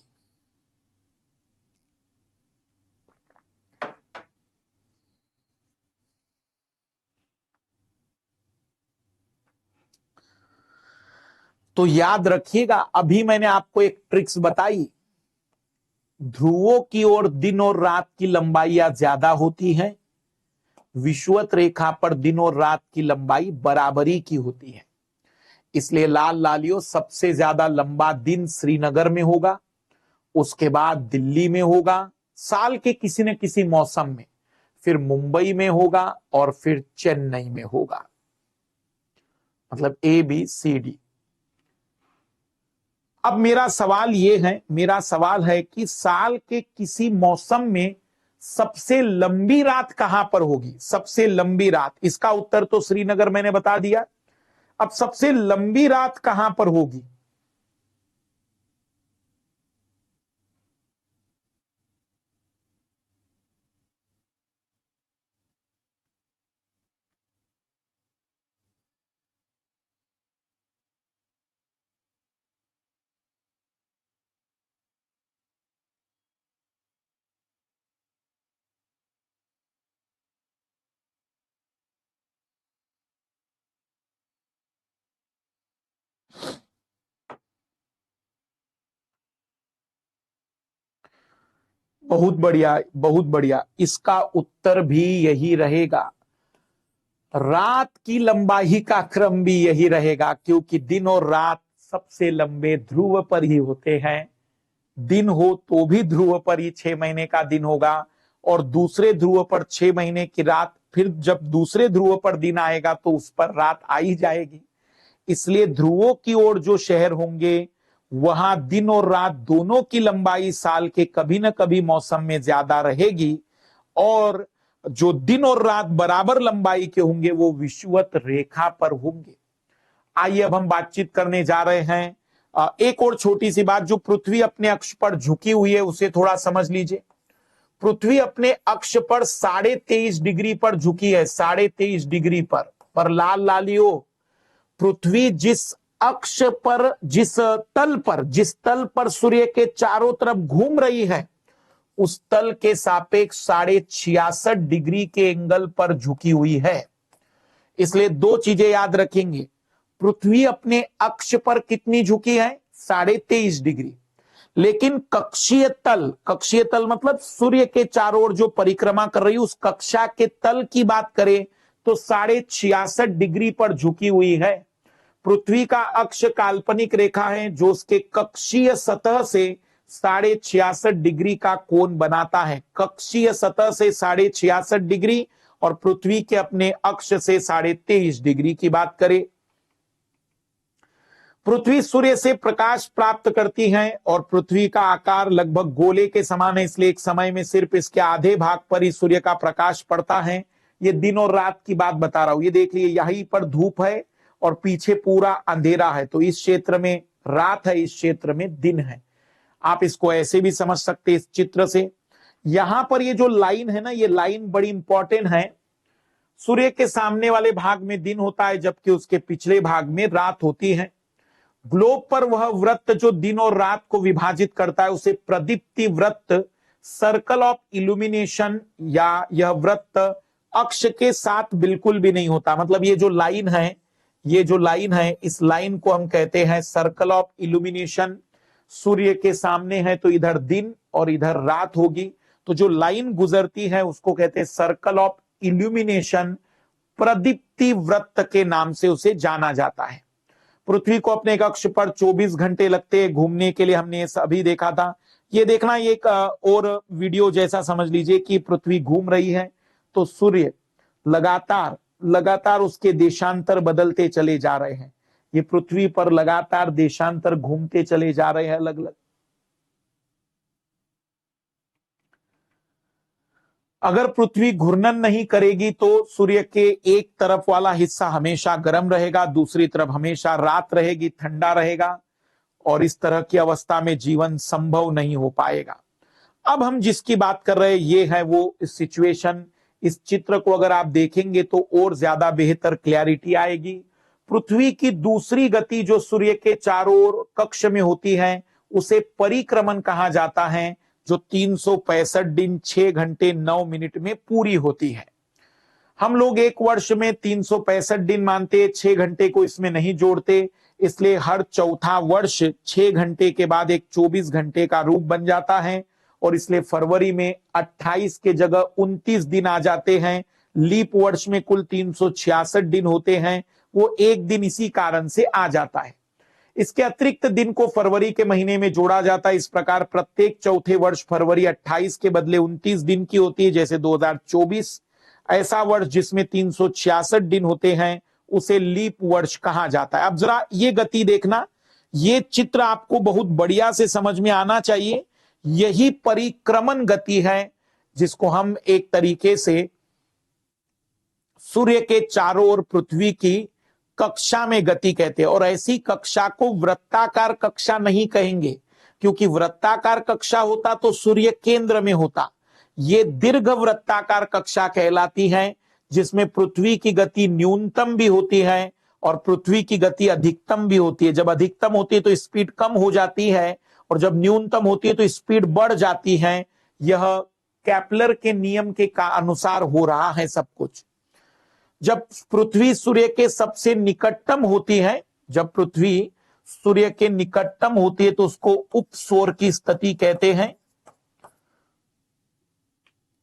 तो याद रखिएगा, अभी मैंने आपको एक ट्रिक्स बताई। ध्रुवों की ओर दिन और रात की लंबाइयां ज्यादा होती हैं, विषुवत रेखा पर दिन और रात की लंबाई बराबरी की होती है। इसलिए लाल लालियो सबसे ज्यादा लंबा दिन श्रीनगर में होगा, उसके बाद दिल्ली में होगा साल के किसी न किसी मौसम में, फिर मुंबई में होगा और फिर चेन्नई में होगा। मतलब ABCD। अब मेरा सवाल है कि साल के किसी मौसम में सबसे लंबी रात कहां पर होगी? सबसे लंबी रात, इसका उत्तर तो श्रीनगर मैंने बता दिया। अब सबसे लंबी रात कहां पर होगी? बहुत बढ़िया, बहुत बढ़िया। इसका उत्तर भी यही रहेगा। रात की लंबाई का क्रम भी यही रहेगा, क्योंकि दिन और रात सबसे लंबे ध्रुव पर ही होते हैं। दिन हो तो भी ध्रुव पर ही 6 महीने का दिन होगा, और दूसरे ध्रुव पर 6 महीने की रात, फिर जब दूसरे ध्रुव पर दिन आएगा तो उस पर रात आ ही जाएगी। इसलिए ध्रुवों की ओर जो शहर होंगे वहां दिन और रात दोनों की लंबाई साल के कभी न कभी मौसम में ज्यादा रहेगी, और जो दिन और रात बराबर लंबाई के होंगे वो विषुवत रेखा पर होंगे। आइए अब हम बातचीत करने जा रहे हैं। एक और छोटी सी बात, जो पृथ्वी अपने अक्ष पर झुकी हुई है उसे थोड़ा समझ लीजिए। पृथ्वी अपने अक्ष पर 23.5 डिग्री पर झुकी है, 23.5 डिग्री पर लाल लालियो, पृथ्वी जिस अक्ष पर, जिस तल पर सूर्य के चारों तरफ घूम रही है, उस तल के सापेक्ष 66.5 डिग्री के एंगल पर झुकी हुई है। इसलिए दो चीजें याद रखेंगे। पृथ्वी अपने अक्ष पर कितनी झुकी है? 23.5 डिग्री। लेकिन कक्षीय तल मतलब सूर्य के चारों ओर जो परिक्रमा कर रही है, उस कक्षा के तल की बात करें तो 66.5 डिग्री पर झुकी हुई है। पृथ्वी का अक्ष काल्पनिक रेखा है जो उसके कक्षीय सतह से 66.5 डिग्री का कोण बनाता है। कक्षीय सतह से 66.5 डिग्री और पृथ्वी के अपने अक्ष से 23.5 डिग्री की बात करें। पृथ्वी सूर्य से प्रकाश प्राप्त करती है और पृथ्वी का आकार लगभग गोले के समान है, इसलिए एक समय में सिर्फ इसके आधे भाग पर ही सूर्य का प्रकाश पड़ता है। ये दिन और रात की बात बता रहा हूं। ये देख लिए, यहीं पर धूप है और पीछे पूरा अंधेरा है, तो इस क्षेत्र में रात है, इस क्षेत्र में दिन है। आप इसको ऐसे भी समझ सकते हैं इस चित्र से। यहां पर ये जो लाइन है ना, ये लाइन बड़ी इंपॉर्टेंट है। सूर्य के सामने वाले भाग में दिन होता है जबकि उसके पिछले भाग में रात होती है। ग्लोब पर वह वृत्त जो दिन और रात को विभाजित करता है उसे प्रदीप्ति वृत्त, सर्कल ऑफ इल्यूमिनेशन, या यह वृत्त अक्ष के साथ बिल्कुल भी नहीं होता। मतलब ये जो लाइन है, इस लाइन को हम कहते हैं सर्कल ऑफ इल्यूमिनेशन। सूर्य के सामने है तो इधर दिन और इधर रात होगी, तो जो लाइन गुजरती है उसको कहते हैं सर्कल ऑफ इल्यूमिनेशन, प्रदीप्ति वृत्त के नाम से उसे जाना जाता है। पृथ्वी को अपने कक्ष पर 24 घंटे लगते हैं घूमने के लिए, हमने ये सभी देखा था। ये देखना, ये एक और वीडियो जैसा समझ लीजिए कि पृथ्वी घूम रही है तो सूर्य लगातार उसके देशांतर बदलते चले जा रहे हैं। ये पृथ्वी पर लगातार देशांतर घूमते चले जा रहे हैं अलग अलग। अगर पृथ्वी घूर्णन नहीं करेगी तो सूर्य के एक तरफ वाला हिस्सा हमेशा गर्म रहेगा, दूसरी तरफ हमेशा रात रहेगी, ठंडा रहेगा, और इस तरह की अवस्था में जीवन संभव नहीं हो पाएगा। अब हम जिसकी बात कर रहे हैं ये है वो सिचुएशन। इस चित्र को अगर आप देखेंगे तो और ज्यादा बेहतर क्लैरिटी आएगी। पृथ्वी की दूसरी गति जो सूर्य के चारों ओर कक्ष में होती है उसे परिक्रमण कहा जाता है, जो 365 दिन 6 घंटे 9 मिनट में पूरी होती है। हम लोग एक वर्ष में 365 दिन मानते, 6 घंटे को इसमें नहीं जोड़ते, इसलिए हर चौथा वर्ष 6 घंटे के बाद एक 24 घंटे का रूप बन जाता है, और इसलिए फरवरी में 28 के जगह 29 दिन आ जाते हैं। लीप वर्ष में कुल 366 दिन होते हैं, वो एक दिन इसी कारण से आ जाता है। इसके अतिरिक्त दिन को फरवरी के महीने में जोड़ा जाता है। इस प्रकार प्रत्येक चौथे वर्ष फरवरी 28 के बदले 29 दिन की होती है, जैसे 2024। ऐसा वर्ष जिसमें 366 दिन होते हैं उसे लीप वर्ष कहा जाता है। अब जरा ये गति देखना, ये चित्र आपको बहुत बढ़िया से समझ में आना चाहिए। यही परिक्रमण गति है जिसको हम एक तरीके से सूर्य के चारों ओर पृथ्वी की कक्षा में गति कहते हैं। और ऐसी कक्षा को वृत्ताकार कक्षा नहीं कहेंगे, क्योंकि वृत्ताकार कक्षा होता तो सूर्य केंद्र में होता। ये दीर्घ वृत्ताकार कक्षा कहलाती है, जिसमें पृथ्वी की गति न्यूनतम भी होती है और पृथ्वी की गति अधिकतम भी होती है। जब अधिकतम होती है तो स्पीड कम हो जाती है, और जब न्यूनतम होती है तो स्पीड बढ़ जाती है। यह केपलर के नियम के अनुसार हो रहा है सब कुछ। जब पृथ्वी सूर्य के सबसे निकटतम होती है, जब पृथ्वी सूर्य के निकटतम होती है तो उसको उपसौर की स्थिति कहते हैं,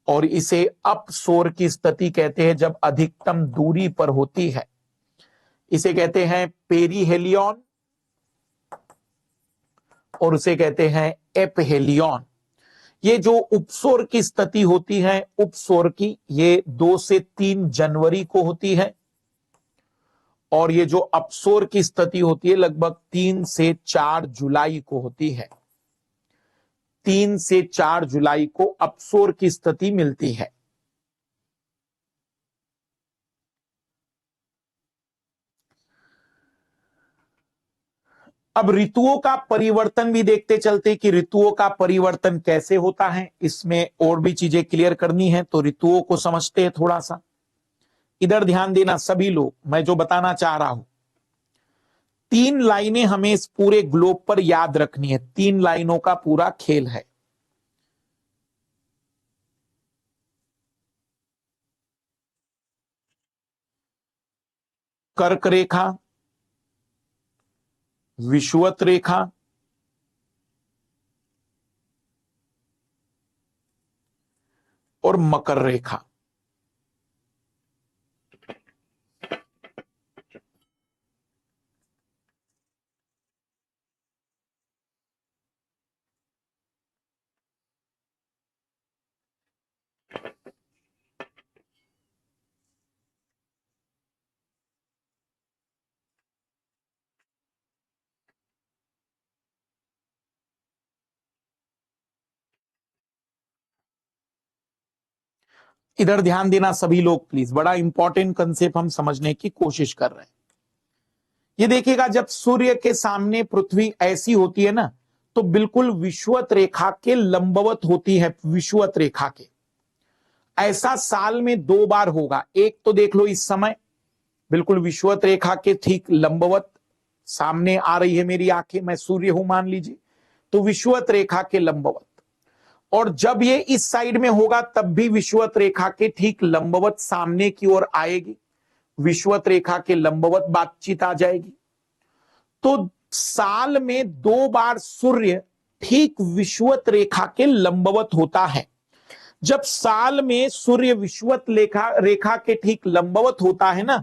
और इसे अपसौर की स्थिति कहते हैं जब अधिकतम दूरी पर होती है। इसे कहते हैं पेरीहेलियन और उसे कहते हैं एपहेलियन। ये जो उपसौर की स्थिति होती है, उपसौर की, ये 2 से 3 जनवरी को होती है, और ये जो अपसौर की स्थिति होती है लगभग 3 से 4 जुलाई को होती है। 3 से 4 जुलाई को अपसौर की स्थिति मिलती है। अब ऋतुओं का परिवर्तन भी देखते चलते कि ऋतुओं का परिवर्तन कैसे होता है। इसमें और भी चीजें क्लियर करनी है, तो ऋतुओं को समझते हैं थोड़ा सा। इधर ध्यान देना सभी लोग, मैं जो बताना चाह रहा हूं। 3 लाइनें हमें इस पूरे ग्लोब पर याद रखनी है। 3 लाइनों का पूरा खेल है। कर्क रेखा, विषुवत रेखा, और मकर रेखा। इधर ध्यान देना सभी लोग प्लीज, बड़ा इंपॉर्टेंट कंसेप्ट हम समझने की कोशिश कर रहे हैं। ये देखिएगा, जब सूर्य के सामने पृथ्वी ऐसी होती है ना, तो बिल्कुल विषुवत रेखा के लंबवत होती है। विषुवत रेखा के ऐसा साल में 2 बार होगा। एक तो देख लो, इस समय बिल्कुल विषुवत रेखा के ठीक लंबवत सामने आ रही है मेरी आंखें, मैं सूर्य हूं मान लीजिए, तो विषुवत रेखा के लंबवत। और जब ये इस साइड में होगा तब भी विषुवत रेखा के ठीक लंबवत सामने की ओर आएगी, विषुवत रेखा के लंबवत बातचीत आ जाएगी। तो साल में 2 बार सूर्य ठीक विषुवत रेखा के लंबवत होता है। जब साल में सूर्य विषुवत रेखा के ठीक लंबवत होता है ना,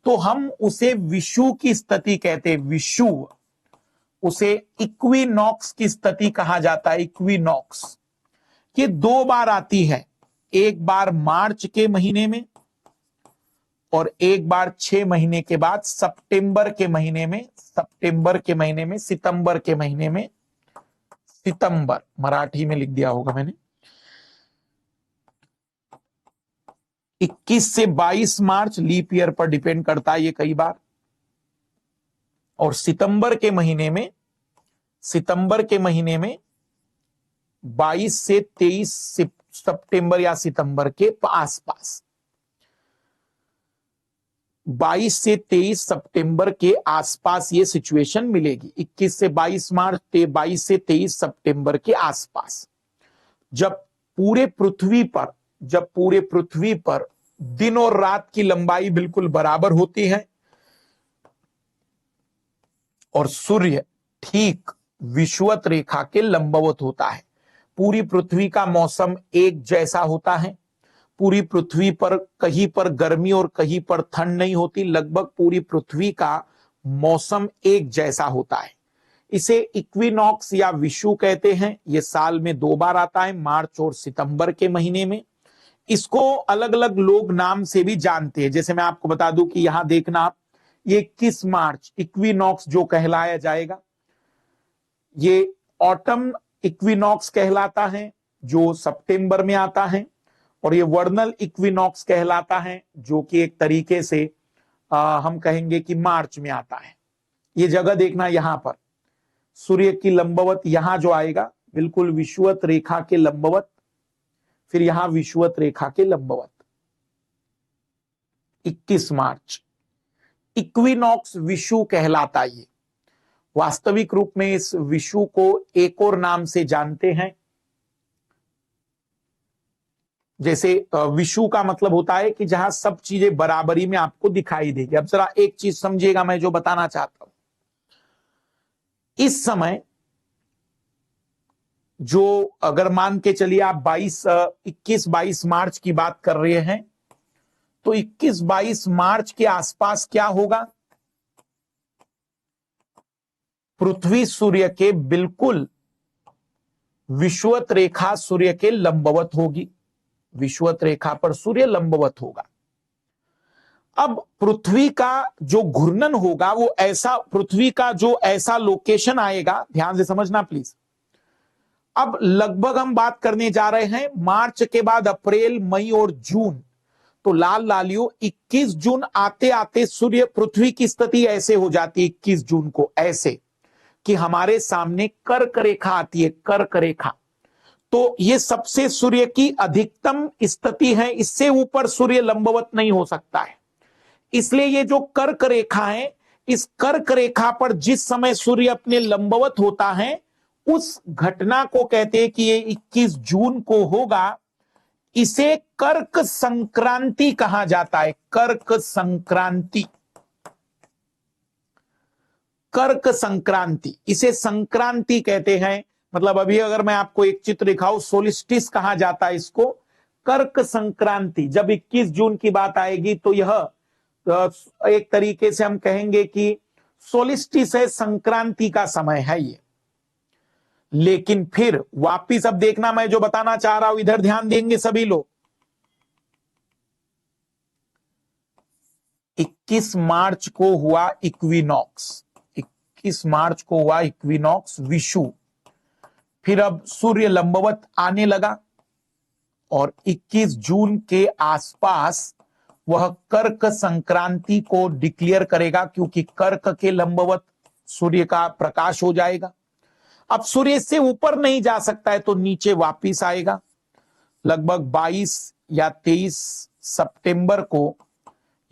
तो हम उसे विषु की स्थिति कहते हैं। विषु, उसे इक्विनॉक्स की स्थिति कहा जाता है। इक्विनॉक्स ये 2 बार आती है, एक बार मार्च के महीने में और एक बार 6 महीने के बाद सितंबर के महीने में। सितंबर के महीने में, सितंबर मराठी में लिख दिया होगा मैंने। 21 से 22 मार्च लीप ईयर पर डिपेंड करता है ये कई बार। और सितंबर के महीने में 22 से 23 सितंबर या सितंबर के आसपास, 22 से 23 सितंबर के आसपास ये सिचुएशन मिलेगी। 21 से 22 मार्च, 22 से 23 सितंबर के आसपास, जब पूरे पृथ्वी पर दिन और रात की लंबाई बिल्कुल बराबर होती है और सूर्य ठीक विषुवत रेखा के लंबवत होता है। पूरी पृथ्वी का मौसम एक जैसा होता है। पूरी पृथ्वी पर कहीं पर गर्मी और कहीं पर ठंड नहीं होती। लगभग पूरी पृथ्वी का मौसम एक जैसा होता है। इसे इक्विनॉक्स या विषु कहते हैं। यह साल में 2 बार आता है, मार्च और सितंबर के महीने में। इसको अलग अलग लोग नाम से भी जानते हैं। जैसे मैं आपको बता दूं कि यहां देखना आप, ये 21 मार्च इक्विनॉक्स जो कहलाया जाएगा, ये ऑटम इक्विनॉक्स कहलाता है जो सितंबर में आता है। और ये वर्नल इक्विनॉक्स कहलाता है जो कि एक तरीके से हम कहेंगे कि मार्च में आता है। ये जगह देखना, यहां पर सूर्य की लंबवत यहां जो आएगा बिल्कुल विषुवत रेखा के लंबवत, फिर यहां विषुवत रेखा के लंबवत। 21 मार्च इक्विनॉक्स विषु कहलाता है। वास्तविक रूप में इस विषु को एक और नाम से जानते हैं। जैसे विषु का मतलब होता है कि जहां सब चीजें बराबरी में आपको दिखाई देगी। अब जरा एक चीज समझिएगा मैं जो बताना चाहता हूं। इस समय जो, अगर मान के चलिए आप 21-22 मार्च की बात कर रहे हैं, तो 21-22 मार्च के आसपास क्या होगा? पृथ्वी सूर्य के बिल्कुल विषुवत रेखा सूर्य के लंबवत होगी। विषुवत रेखा पर सूर्य लंबवत होगा। अब पृथ्वी का जो घूर्णन होगा वो ऐसा, पृथ्वी का जो ऐसा लोकेशन आएगा, ध्यान से समझना प्लीज। अब लगभग हम बात करने जा रहे हैं मार्च के बाद अप्रैल, मई और जून। तो लाल लालियों 21 जून आते आते सूर्य, पृथ्वी की स्थिति ऐसे हो जाती है 21 जून को, ऐसे कि हमारे सामने कर्क रेखा आती है, कर्क रेखा। तो ये सबसे सूर्य की अधिकतम स्थिति है। इससे ऊपर सूर्य लंबवत नहीं हो सकता है। इसलिए ये जो कर्क रेखा है, इस कर्क रेखा पर जिस समय सूर्य अपने लंबवत होता है, उस घटना को कहते हैं कि ये 21 जून को होगा। इसे कर्क संक्रांति कहा जाता है। कर्क संक्रांति, कर्क संक्रांति, इसे संक्रांति कहते हैं। मतलब अभी अगर मैं आपको एक चित्र दिखाऊं, सोलिस्टिस कहा जाता है इसको, कर्क संक्रांति। जब 21 जून की बात आएगी तो यह एक तरीके से हम कहेंगे कि सोलिस्टिस है, संक्रांति का समय है ये। लेकिन फिर वापिस अब देखना, मैं जो बताना चाह रहा हूं इधर ध्यान देंगे सभी लोग। 21 मार्च को हुआ इक्विनॉक्स, 21 मार्च को हुआ इक्विनॉक्स विषु। फिर अब सूर्य लंबवत आने लगा और 21 जून के आसपास वह कर्क संक्रांति को डिक्लेयर करेगा, क्योंकि कर्क के लंबवत सूर्य का प्रकाश हो जाएगा। अब सूर्य से ऊपर नहीं जा सकता है तो नीचे वापिस आएगा। लगभग 22 या 23 सितंबर को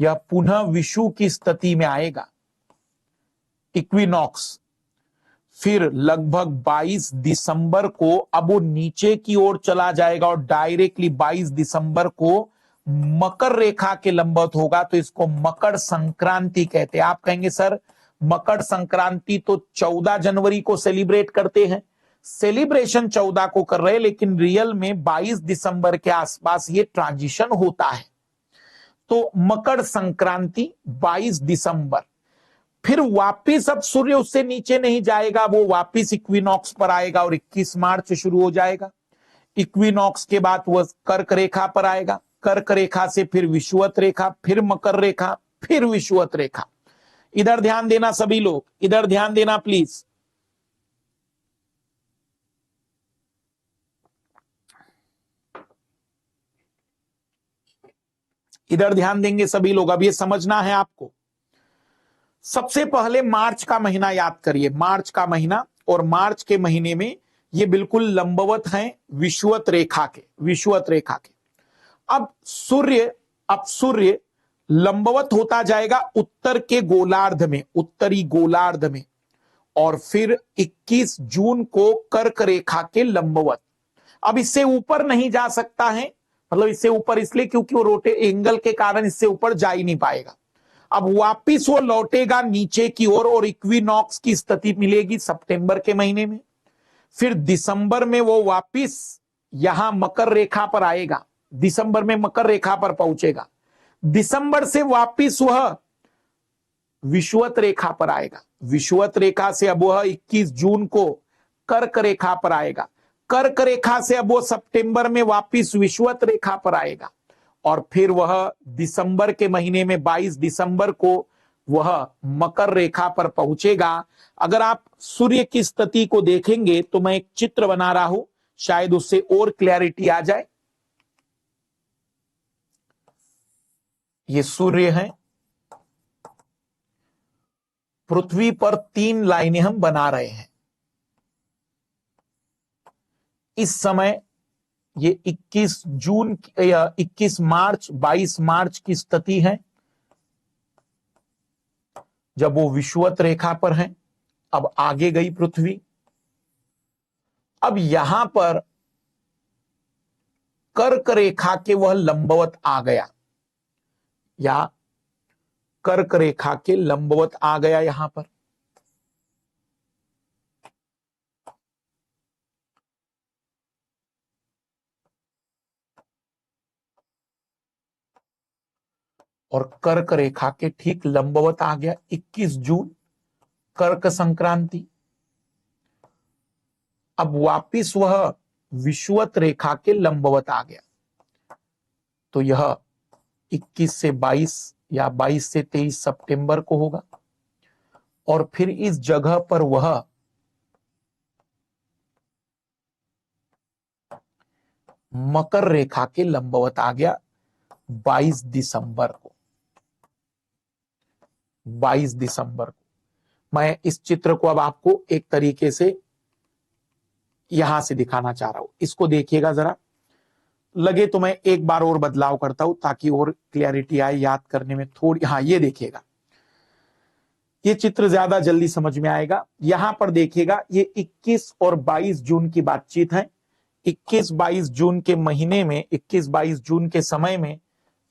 यह पुनः विषु की स्थिति में आएगा, इक्विनॉक्स। फिर लगभग 22 दिसंबर को अब वो नीचे की ओर चला जाएगा और डायरेक्टली 22 दिसंबर को मकर रेखा के लंबवत होगा। तो इसको मकर संक्रांति कहते हैं। आप कहेंगे सर मकर संक्रांति तो 14 जनवरी को सेलिब्रेट करते हैं। सेलिब्रेशन 14 को कर रहे हैं, लेकिन रियल में 22 दिसंबर के आसपास ये ट्रांजिशन होता है। तो मकर संक्रांति 22 दिसंबर। फिर वापिस अब सूर्य उससे नीचे नहीं जाएगा, वो वापिस इक्विनॉक्स पर आएगा और 21 मार्च शुरू हो जाएगा। इक्विनॉक्स के बाद वह कर्क रेखा पर आएगा, कर्क रेखा से फिर विषुवत रेखा, फिर मकर रेखा, फिर विषुवत रेखा। इधर ध्यान देना सभी लोग, इधर ध्यान देना प्लीज। इधर ध्यान देंगे सभी लोग, अब ये समझना है आपको। सबसे पहले मार्च का महीना याद करिए, मार्च का महीना, और मार्च के महीने में ये बिल्कुल लंबवत हैं विषुवत रेखा के, विषुवत रेखा के। अब सूर्य लंबवत होता जाएगा उत्तर के गोलार्ध में, उत्तरी गोलार्ध में, और फिर 21 जून को कर्क रेखा के लंबवत। अब इससे ऊपर नहीं जा सकता है, मतलब इससे ऊपर इसलिए क्योंकि वो रोटे एंगल के कारण इससे ऊपर जा ही नहीं पाएगा। अब वापिस वो लौटेगा नीचे की ओर और इक्विनॉक्स की स्थिति मिलेगी सितंबर के महीने में। फिर दिसंबर में वो वापिस यहां मकर रेखा पर आएगा, दिसंबर में मकर रेखा पर पहुंचेगा। दिसंबर से वापिस वह विषुवत रेखा पर आएगा, विषुवत रेखा से अब वह 21 जून को कर्क रेखा पर आएगा, कर्क रेखा से अब वो सितंबर में वापिस विषुवत रेखा पर आएगा, और फिर वह दिसंबर के महीने में 22 दिसंबर को वह मकर रेखा पर पहुंचेगा। अगर आप सूर्य की स्थिति को देखेंगे तो मैं एक चित्र बना रहा हूं, शायद उससे और क्लैरिटी आ जाए। ये सूर्य है, पृथ्वी पर 3 लाइनें हम बना रहे हैं। इस समय ये 21 जून या 21 मार्च 22 मार्च की स्थिति है जब वो विषुवत रेखा पर है। अब आगे गई पृथ्वी, अब यहां पर कर्क रेखा के वह लंबवत आ गया, या कर्क रेखा के लंबवत आ गया यहां पर। और कर्क रेखा के ठीक लंबवत आ गया 21 जून, कर्क संक्रांति। अब वापिस वह विषुवत रेखा के लंबवत आ गया, तो यह 21 से 22 या 22 से 23 सितंबर को होगा। और फिर इस जगह पर वह मकर रेखा के लंबवत आ गया 22 दिसंबर को, 22 दिसंबर को। मैं इस चित्र को अब आपको एक तरीके से यहां से दिखाना चाह रहा हूं, इसको देखिएगा जरा, लगे तो मैं एक बार और बदलाव करता हूं ताकि और क्लैरिटी आए, याद करने में थोड़ी। हाँ, ये देखिएगा, ये चित्र ज्यादा जल्दी समझ में आएगा। यहां पर देखिएगा, ये 21 और 22 जून की बातचीत है। 21-22 जून के महीने में, 21-22 जून के समय में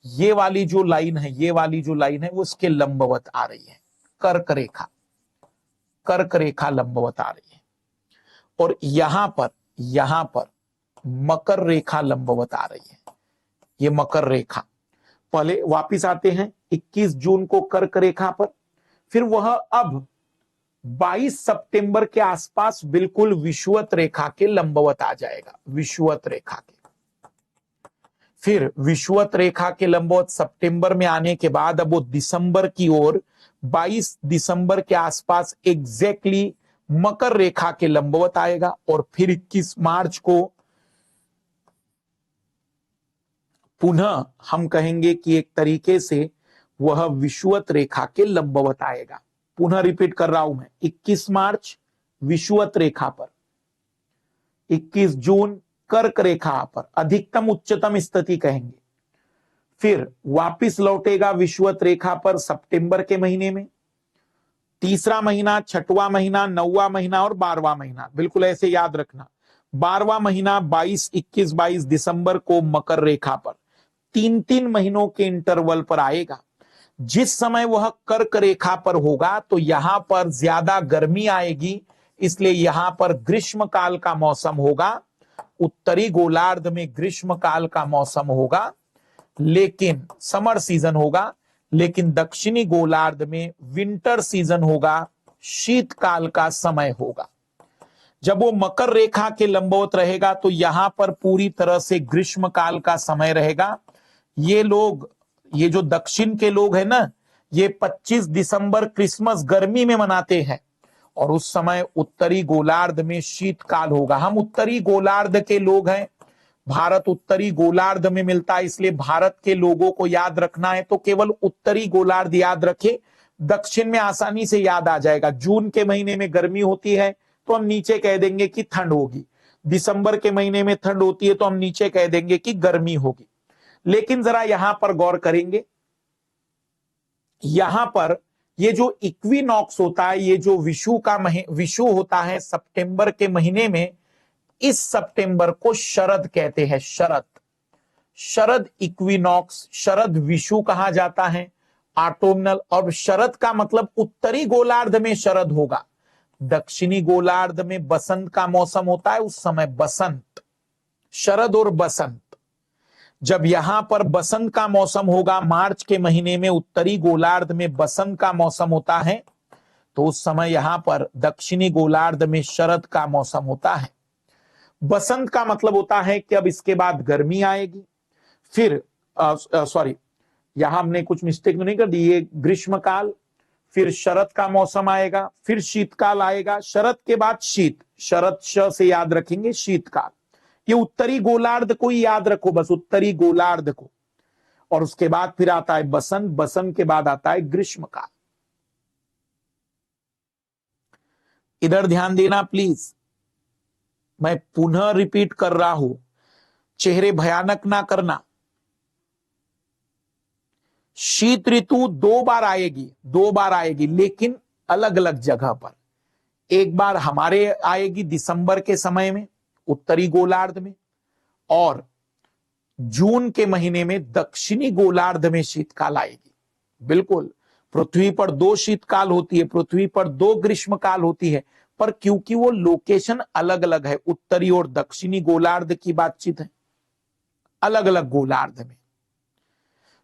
ये वाली जो लाइन है, ये वाली जो लाइन है वो उसके लंबवत आ रही है, कर्क रेखा, कर्क रेखा लंबवत आ रही है। और यहां पर मकर रेखा लंबवत आ रही है, ये मकर रेखा। पहले वापिस आते हैं 21 जून को कर्क रेखा पर, फिर वह अब 22 सितंबर के आसपास बिल्कुल विषुवत रेखा के लंबवत आ जाएगा, विषुवत रेखा के। फिर विषुवत रेखा के लंबवत सितंबर में आने के बाद अब वो दिसंबर की ओर 22 दिसंबर के आसपास एग्जैक्टली मकर रेखा के लंबवत आएगा, और फिर 21 मार्च को पुनः हम कहेंगे कि एक तरीके से वह विषुवत रेखा के लंबवत आएगा। पुनः रिपीट कर रहा हूं मैं, 21 मार्च विषुवत रेखा पर, 21 जून कर्क रेखा पर, अधिकतम उच्चतम स्थिति कहेंगे। फिर वापिस लौटेगा विषुवत रेखा पर सितंबर के महीने में, तीसरा महीना, छठवां महीना, 9वां महीना और 12वां महीना, बिल्कुल ऐसे याद रखना। 12वां महीना 22, 21, 22 दिसंबर को मकर रेखा पर, 3-3 महीनों के इंटरवल पर आएगा। जिस समय वह कर्क रेखा पर होगा तो यहां पर ज्यादा गर्मी आएगी, इसलिए यहां पर ग्रीष्म काल का मौसम होगा, उत्तरी गोलार्ध में ग्रीष्म काल का मौसम होगा, लेकिन समर सीजन होगा, लेकिन दक्षिणी गोलार्ध में विंटर सीजन होगा, शीतकाल का समय होगा। जब वो मकर रेखा के लंबवत रहेगा तो यहां पर पूरी तरह से ग्रीष्म काल का समय रहेगा। ये लोग, ये जो दक्षिण के लोग हैं ना, ये 25 दिसंबर क्रिसमस गर्मी में मनाते हैं, और उस समय उत्तरी गोलार्ध में शीतकाल होगा। हम उत्तरी गोलार्ध के लोग हैं, भारत उत्तरी गोलार्ध में मिलता है, इसलिए भारत के लोगों को याद रखना है तो केवल उत्तरी गोलार्ध याद रखे, दक्षिण में आसानी से याद आ जाएगा। जून के महीने में गर्मी होती है तो हम नीचे कह देंगे कि ठंड होगी, दिसंबर के महीने में ठंड होती है तो हम नीचे कह देंगे कि गर्मी होगी। लेकिन जरा यहां पर गौर करेंगे, यहां पर ये जो इक्विनॉक्स होता है, ये जो विषु होता है सितंबर के महीने में, इस सितंबर को शरद कहते हैं। शरद इक्विनॉक्स, शरद विषु कहा जाता है, ऑटोमनल। और शरद का मतलब उत्तरी गोलार्ध में शरद होगा, दक्षिणी गोलार्ध में बसंत का मौसम होता है, उस समय बसंत, शरद और बसंत। जब यहां पर बसंत का मौसम होगा, मार्च के महीने में उत्तरी गोलार्ध में बसंत का मौसम होता है, तो उस समय यहां पर दक्षिणी गोलार्ध में शरद का मौसम होता है। बसंत का मतलब होता है कि अब इसके बाद गर्मी आएगी, फिर सॉरी, यहां हमने कुछ मिस्टेक तो नहीं कर दी, ये ग्रीष्मकाल, फिर शरद का मौसम आएगा, फिर शीतकाल आएगा, शरद के बाद शीत, शरद श से याद रखेंगे, शीतकाल। ये उत्तरी गोलार्ध को ही याद रखो, बस उत्तरी गोलार्ध को। और उसके बाद फिर आता है बसंत, बसंत के बाद आता है ग्रीष्मकाल। इधर ध्यान देना प्लीज, मैं पुनः रिपीट कर रहा हूं, चेहरे भयानक ना करना। शीत ऋतु दो बार आएगी, लेकिन अलग अलग जगह पर। एक बार हमारे आएगी दिसंबर के समय में उत्तरी गोलार्ध में, और जून के महीने में दक्षिणी गोलार्ध में शीतकाल आएगी। बिल्कुल, पृथ्वी पर दो शीतकाल होती है, पृथ्वी पर दो ग्रीष्मकाल होती है, पर क्योंकि वो लोकेशन अलग अलग है, उत्तरी और दक्षिणी गोलार्ध की बातचीत है, अलग अलग गोलार्ध में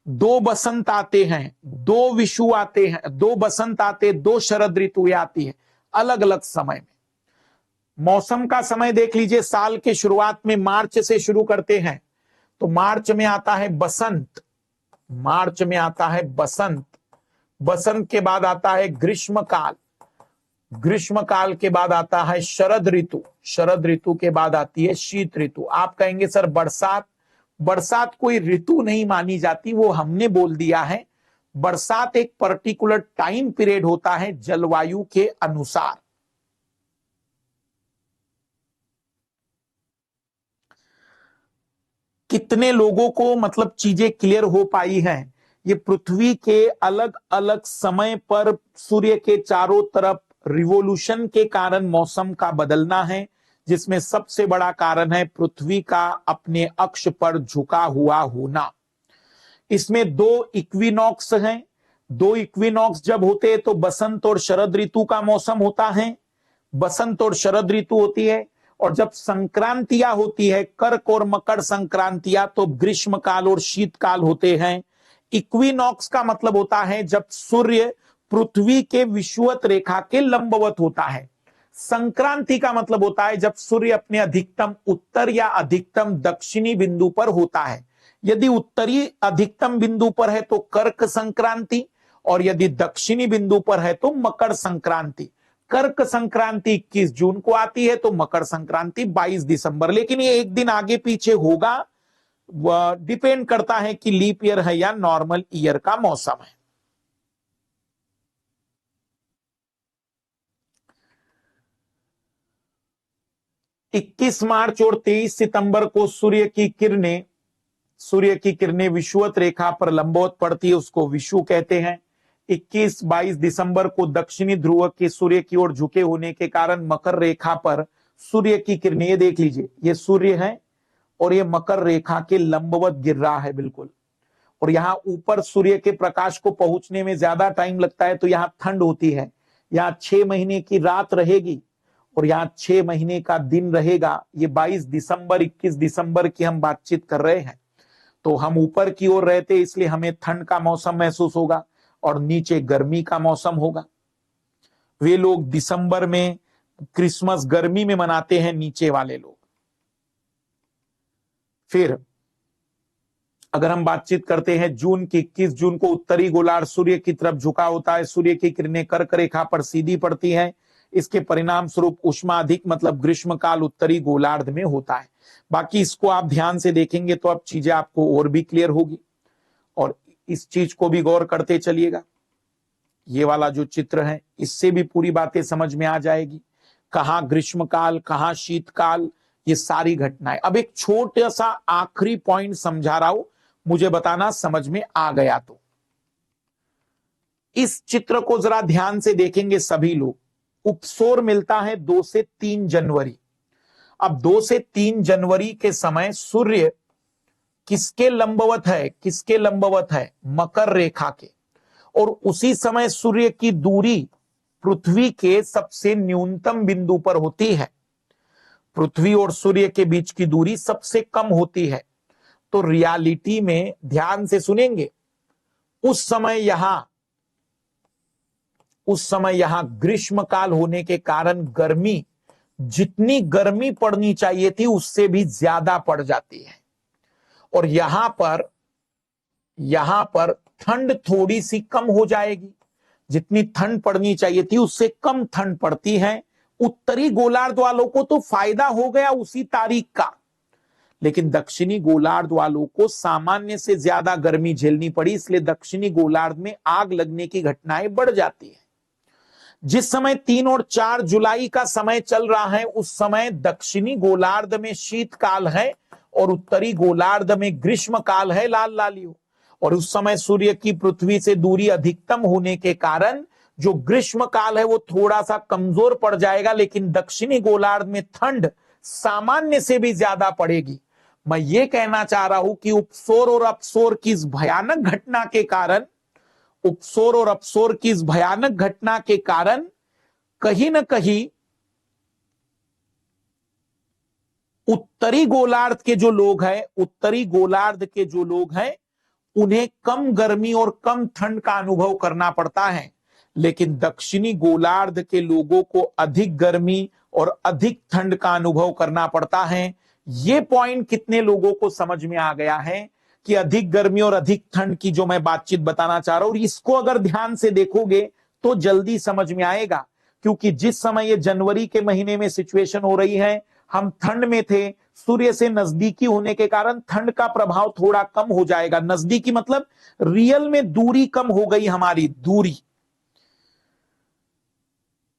दो बसंत आते हैं, दो विषु आते हैं, दो बसंत आते, दो शरद ऋतु आती है अलग अलग समय में। मौसम का समय देख लीजिए, साल के शुरुआत में मार्च से शुरू करते हैं, तो मार्च में आता है बसंत, मार्च में आता है बसंत, बसंत के बाद आता है ग्रीष्मकाल, ग्रीष्मकाल के बाद आता है शरद ऋतु, शरद ऋतु के बाद आती है शीत ऋतु। आप कहेंगे सर बरसात, बरसात कोई ऋतु नहीं मानी जाती, वो हमने बोल दिया है। बरसात एक पर्टिकुलर टाइम पीरियड होता है जलवायु के अनुसार। कितने लोगों को मतलब चीजें क्लियर हो पाई हैं? ये पृथ्वी के अलग अलग समय पर सूर्य के चारों तरफ रिवोल्यूशन के कारण मौसम का बदलना है, जिसमें सबसे बड़ा कारण है पृथ्वी का अपने अक्ष पर झुका हुआ होना। इसमें दो इक्विनॉक्स हैं, दो इक्विनॉक्स जब होते हैं तो बसंत और शरद ऋतु का मौसम होता है, बसंत और शरद ऋतु होती है। और जब संक्रांतियां होती है, कर्क और मकर संक्रांतियां, तो ग्रीष्मकाल और शीतकाल होते हैं। इक्विनॉक्स का मतलब होता है जब सूर्य पृथ्वी के विषुवत रेखा के लंबवत होता है। संक्रांति का मतलब होता है जब सूर्य अपने अधिकतम उत्तर या अधिकतम दक्षिणी बिंदु पर होता है। यदि उत्तरी अधिकतम बिंदु पर है तो कर्क संक्रांति, और यदि दक्षिणी बिंदु पर है तो मकर संक्रांति। कर्क संक्रांति 21 जून को आती है तो मकर संक्रांति 22 दिसंबर। लेकिन ये एक दिन आगे पीछे होगा, डिपेंड करता है कि लीप ईयर है या नॉर्मल ईयर का मौसम है। इक्कीस मार्च और 23 सितंबर को सूर्य की किरणें विषुवत रेखा पर लंबवत पड़ती है, उसको विषु कहते हैं। 21-22 दिसंबर को दक्षिणी ध्रुव के सूर्य की ओर झुके होने के कारण मकर रेखा पर सूर्य की किरणें, ये देख लीजिए, ये सूर्य है और ये मकर रेखा के लंबवत गिर रहा है बिल्कुल। और यहां ऊपर सूर्य के प्रकाश को पहुंचने में ज्यादा टाइम लगता है, तो यहां ठंड होती है। यहां 6 महीने की रात रहेगी और यहां 6 महीने का दिन रहेगा। ये 22 दिसंबर 21 दिसंबर की हम बातचीत कर रहे हैं, तो हम ऊपर की ओर रहते इसलिए हमें ठंड का मौसम महसूस होगा और नीचे गर्मी का मौसम होगा। वे लोग दिसंबर में क्रिसमस गर्मी में मनाते हैं, नीचे वाले लोग। फिर अगर हम बातचीत करते हैं जून की, 21 जून को उत्तरी गोलार्ध सूर्य की तरफ झुका होता है, सूर्य की किरणें कर्क रेखा पर सीधी पड़ती हैं। इसके परिणाम स्वरूप ऊष्मा अधिक मतलब ग्रीष्म काल उत्तरी गोलार्ध में होता है। बाकी इसको आप ध्यान से देखेंगे तो अब चीजें आपको और भी क्लियर होगी, और इस चीज को भी गौर करते चलिएगा। ये वाला जो चित्र है इससे भी पूरी बातें समझ में आ जाएगी, कहां ग्रीष्म काल, कहां शीतकाल, ये सारी घटनाएं। अब एक छोटा सा आखिरी पॉइंट समझा रहा हूं, मुझे बताना समझ में आ गया तो। इस चित्र को जरा ध्यान से देखेंगे सभी लोग। उपसोर मिलता है 2 से 3 जनवरी। अब 2 से 3 जनवरी के समय सूर्य किसके लंबवत है, किसके लंबवत है? मकर रेखा के। और उसी समय सूर्य की दूरी पृथ्वी के सबसे न्यूनतम बिंदु पर होती है। पृथ्वी और सूर्य के बीच की दूरी सबसे कम होती है। तो रियलिटी में ध्यान से सुनेंगे, उस समय यहां ग्रीष्म काल होने के कारण गर्मी, जितनी गर्मी पड़नी चाहिए थी उससे भी ज्यादा पड़ जाती है। और यहां पर ठंड थोड़ी सी कम हो जाएगी, जितनी ठंड पड़नी चाहिए थी उससे कम ठंड पड़ती है। उत्तरी गोलार्ध वालों को तो फायदा हो गया उसी तारीख का, लेकिन दक्षिणी गोलार्ध वालों को सामान्य से ज्यादा गर्मी झेलनी पड़ी, इसलिए दक्षिणी गोलार्ध में आग लगने की घटनाएं बढ़ जाती है। जिस समय 3 और 4 जुलाई का समय चल रहा है उस समय दक्षिणी गोलार्ध में शीतकाल है और उत्तरी गोलार्ध में ग्रीष्म काल है, लाल लालियो। और उस समय सूर्य की पृथ्वी से दूरी अधिकतम होने के कारण जो ग्रीष्म काल है वो थोड़ा सा कमजोर पड़ जाएगा, लेकिन दक्षिणी गोलार्ध में ठंड सामान्य से भी ज्यादा पड़ेगी। मैं ये कहना चाह रहा हूं कि उपसौर और अपसौर की इस भयानक घटना के कारण, उपसौर और अपसौर की इस भयानक घटना के कारण कहीं ना कहीं उत्तरी गोलार्ध के जो लोग हैं, उत्तरी गोलार्ध के जो लोग हैं उन्हें कम गर्मी और कम ठंड का अनुभव करना पड़ता है, लेकिन दक्षिणी गोलार्ध के लोगों को अधिक गर्मी और अधिक ठंड का अनुभव करना पड़ता है। यह पॉइंट कितने लोगों को समझ में आ गया है कि अधिक गर्मी और अधिक ठंड की जो मैं बातचीत बताना चाह रहा हूं, और इसको अगर ध्यान से देखोगे तो जल्दी समझ में आएगा। क्योंकि जिस समय ये जनवरी के महीने में सिचुएशन हो रही है, हम ठंड में थे, सूर्य से नजदीकी होने के कारण ठंड का प्रभाव थोड़ा कम हो जाएगा। नजदीकी मतलब रियल में दूरी कम हो गई, हमारी दूरी,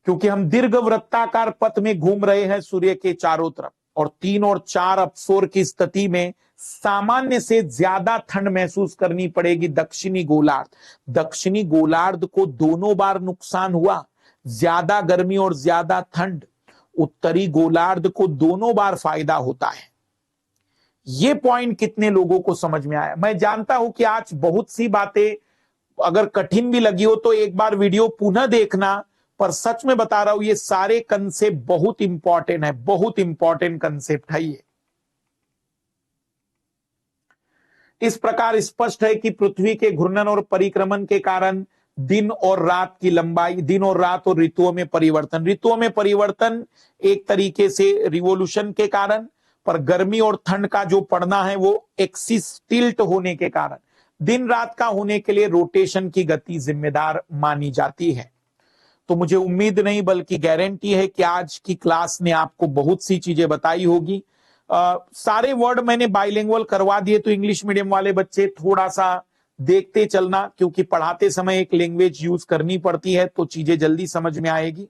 क्योंकि हम दीर्घ वृत्ताकार पथ में घूम रहे हैं सूर्य के चारों तरफ। और 3 और 4 अपसौर की स्थिति में सामान्य से ज्यादा ठंड महसूस करनी पड़ेगी दक्षिणी गोलार्ध। दक्षिणी गोलार्ध को दोनों बार नुकसान हुआ, ज्यादा गर्मी और ज्यादा ठंड। उत्तरी गोलार्ध को दोनों बार फायदा होता है। यह पॉइंट कितने लोगों को समझ में आया? मैं जानता हूं कि आज बहुत सी बातें अगर कठिन भी लगी हो तो एक बार वीडियो पुनः देखना, पर सच में बता रहा हूं ये सारे कंसेप्ट बहुत इंपॉर्टेंट है, बहुत इंपॉर्टेंट कंसेप्ट है ये। इस प्रकार स्पष्ट है कि पृथ्वी के घूर्णन और परिक्रमण के कारण दिन और रात की लंबाई, दिन और रात और ऋतुओं में परिवर्तन एक तरीके से रिवोल्यूशन के कारण, पर गर्मी और ठंड का जो पड़ना है वो एक्सिस टिल्ट होने के कारण, दिन रात का होने के लिए रोटेशन की गति जिम्मेदार मानी जाती है। तो मुझे उम्मीद नहीं बल्कि गारंटी है कि आज की क्लास ने आपको बहुत सी चीजें बताई होगी। सारे वर्ड मैंने बाइलिंगुअल करवा दिए, तो इंग्लिश मीडियम वाले बच्चे थोड़ा सा देखते चलना, क्योंकि पढ़ाते समय एक लैंग्वेज यूज करनी पड़ती है तो चीजें जल्दी समझ में आएगी।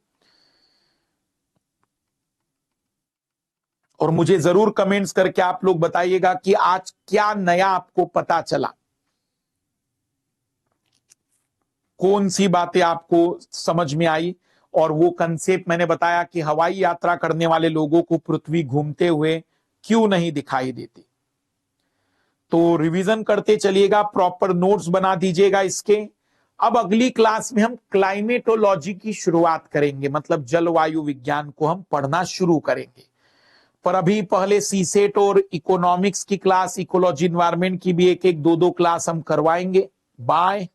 और मुझे जरूर कमेंट्स करके आप लोग बताइएगा कि आज क्या नया आपको पता चला, कौन सी बातें आपको समझ में आई। और वो कंसेप्ट मैंने बताया कि हवाई यात्रा करने वाले लोगों को पृथ्वी घूमते हुए क्यों नहीं दिखाई देती। तो रिवीजन करते चलिएगा, प्रॉपर नोट्स बना दीजिएगा इसके। अब अगली क्लास में हम क्लाइमेटोलॉजी की शुरुआत करेंगे, मतलब जलवायु विज्ञान को हम पढ़ना शुरू करेंगे। पर अभी पहले सीसेट और इकोनॉमिक्स की क्लास, इकोलॉजी एनवायरनमेंट की भी एक 2 क्लास हम करवाएंगे। बाय।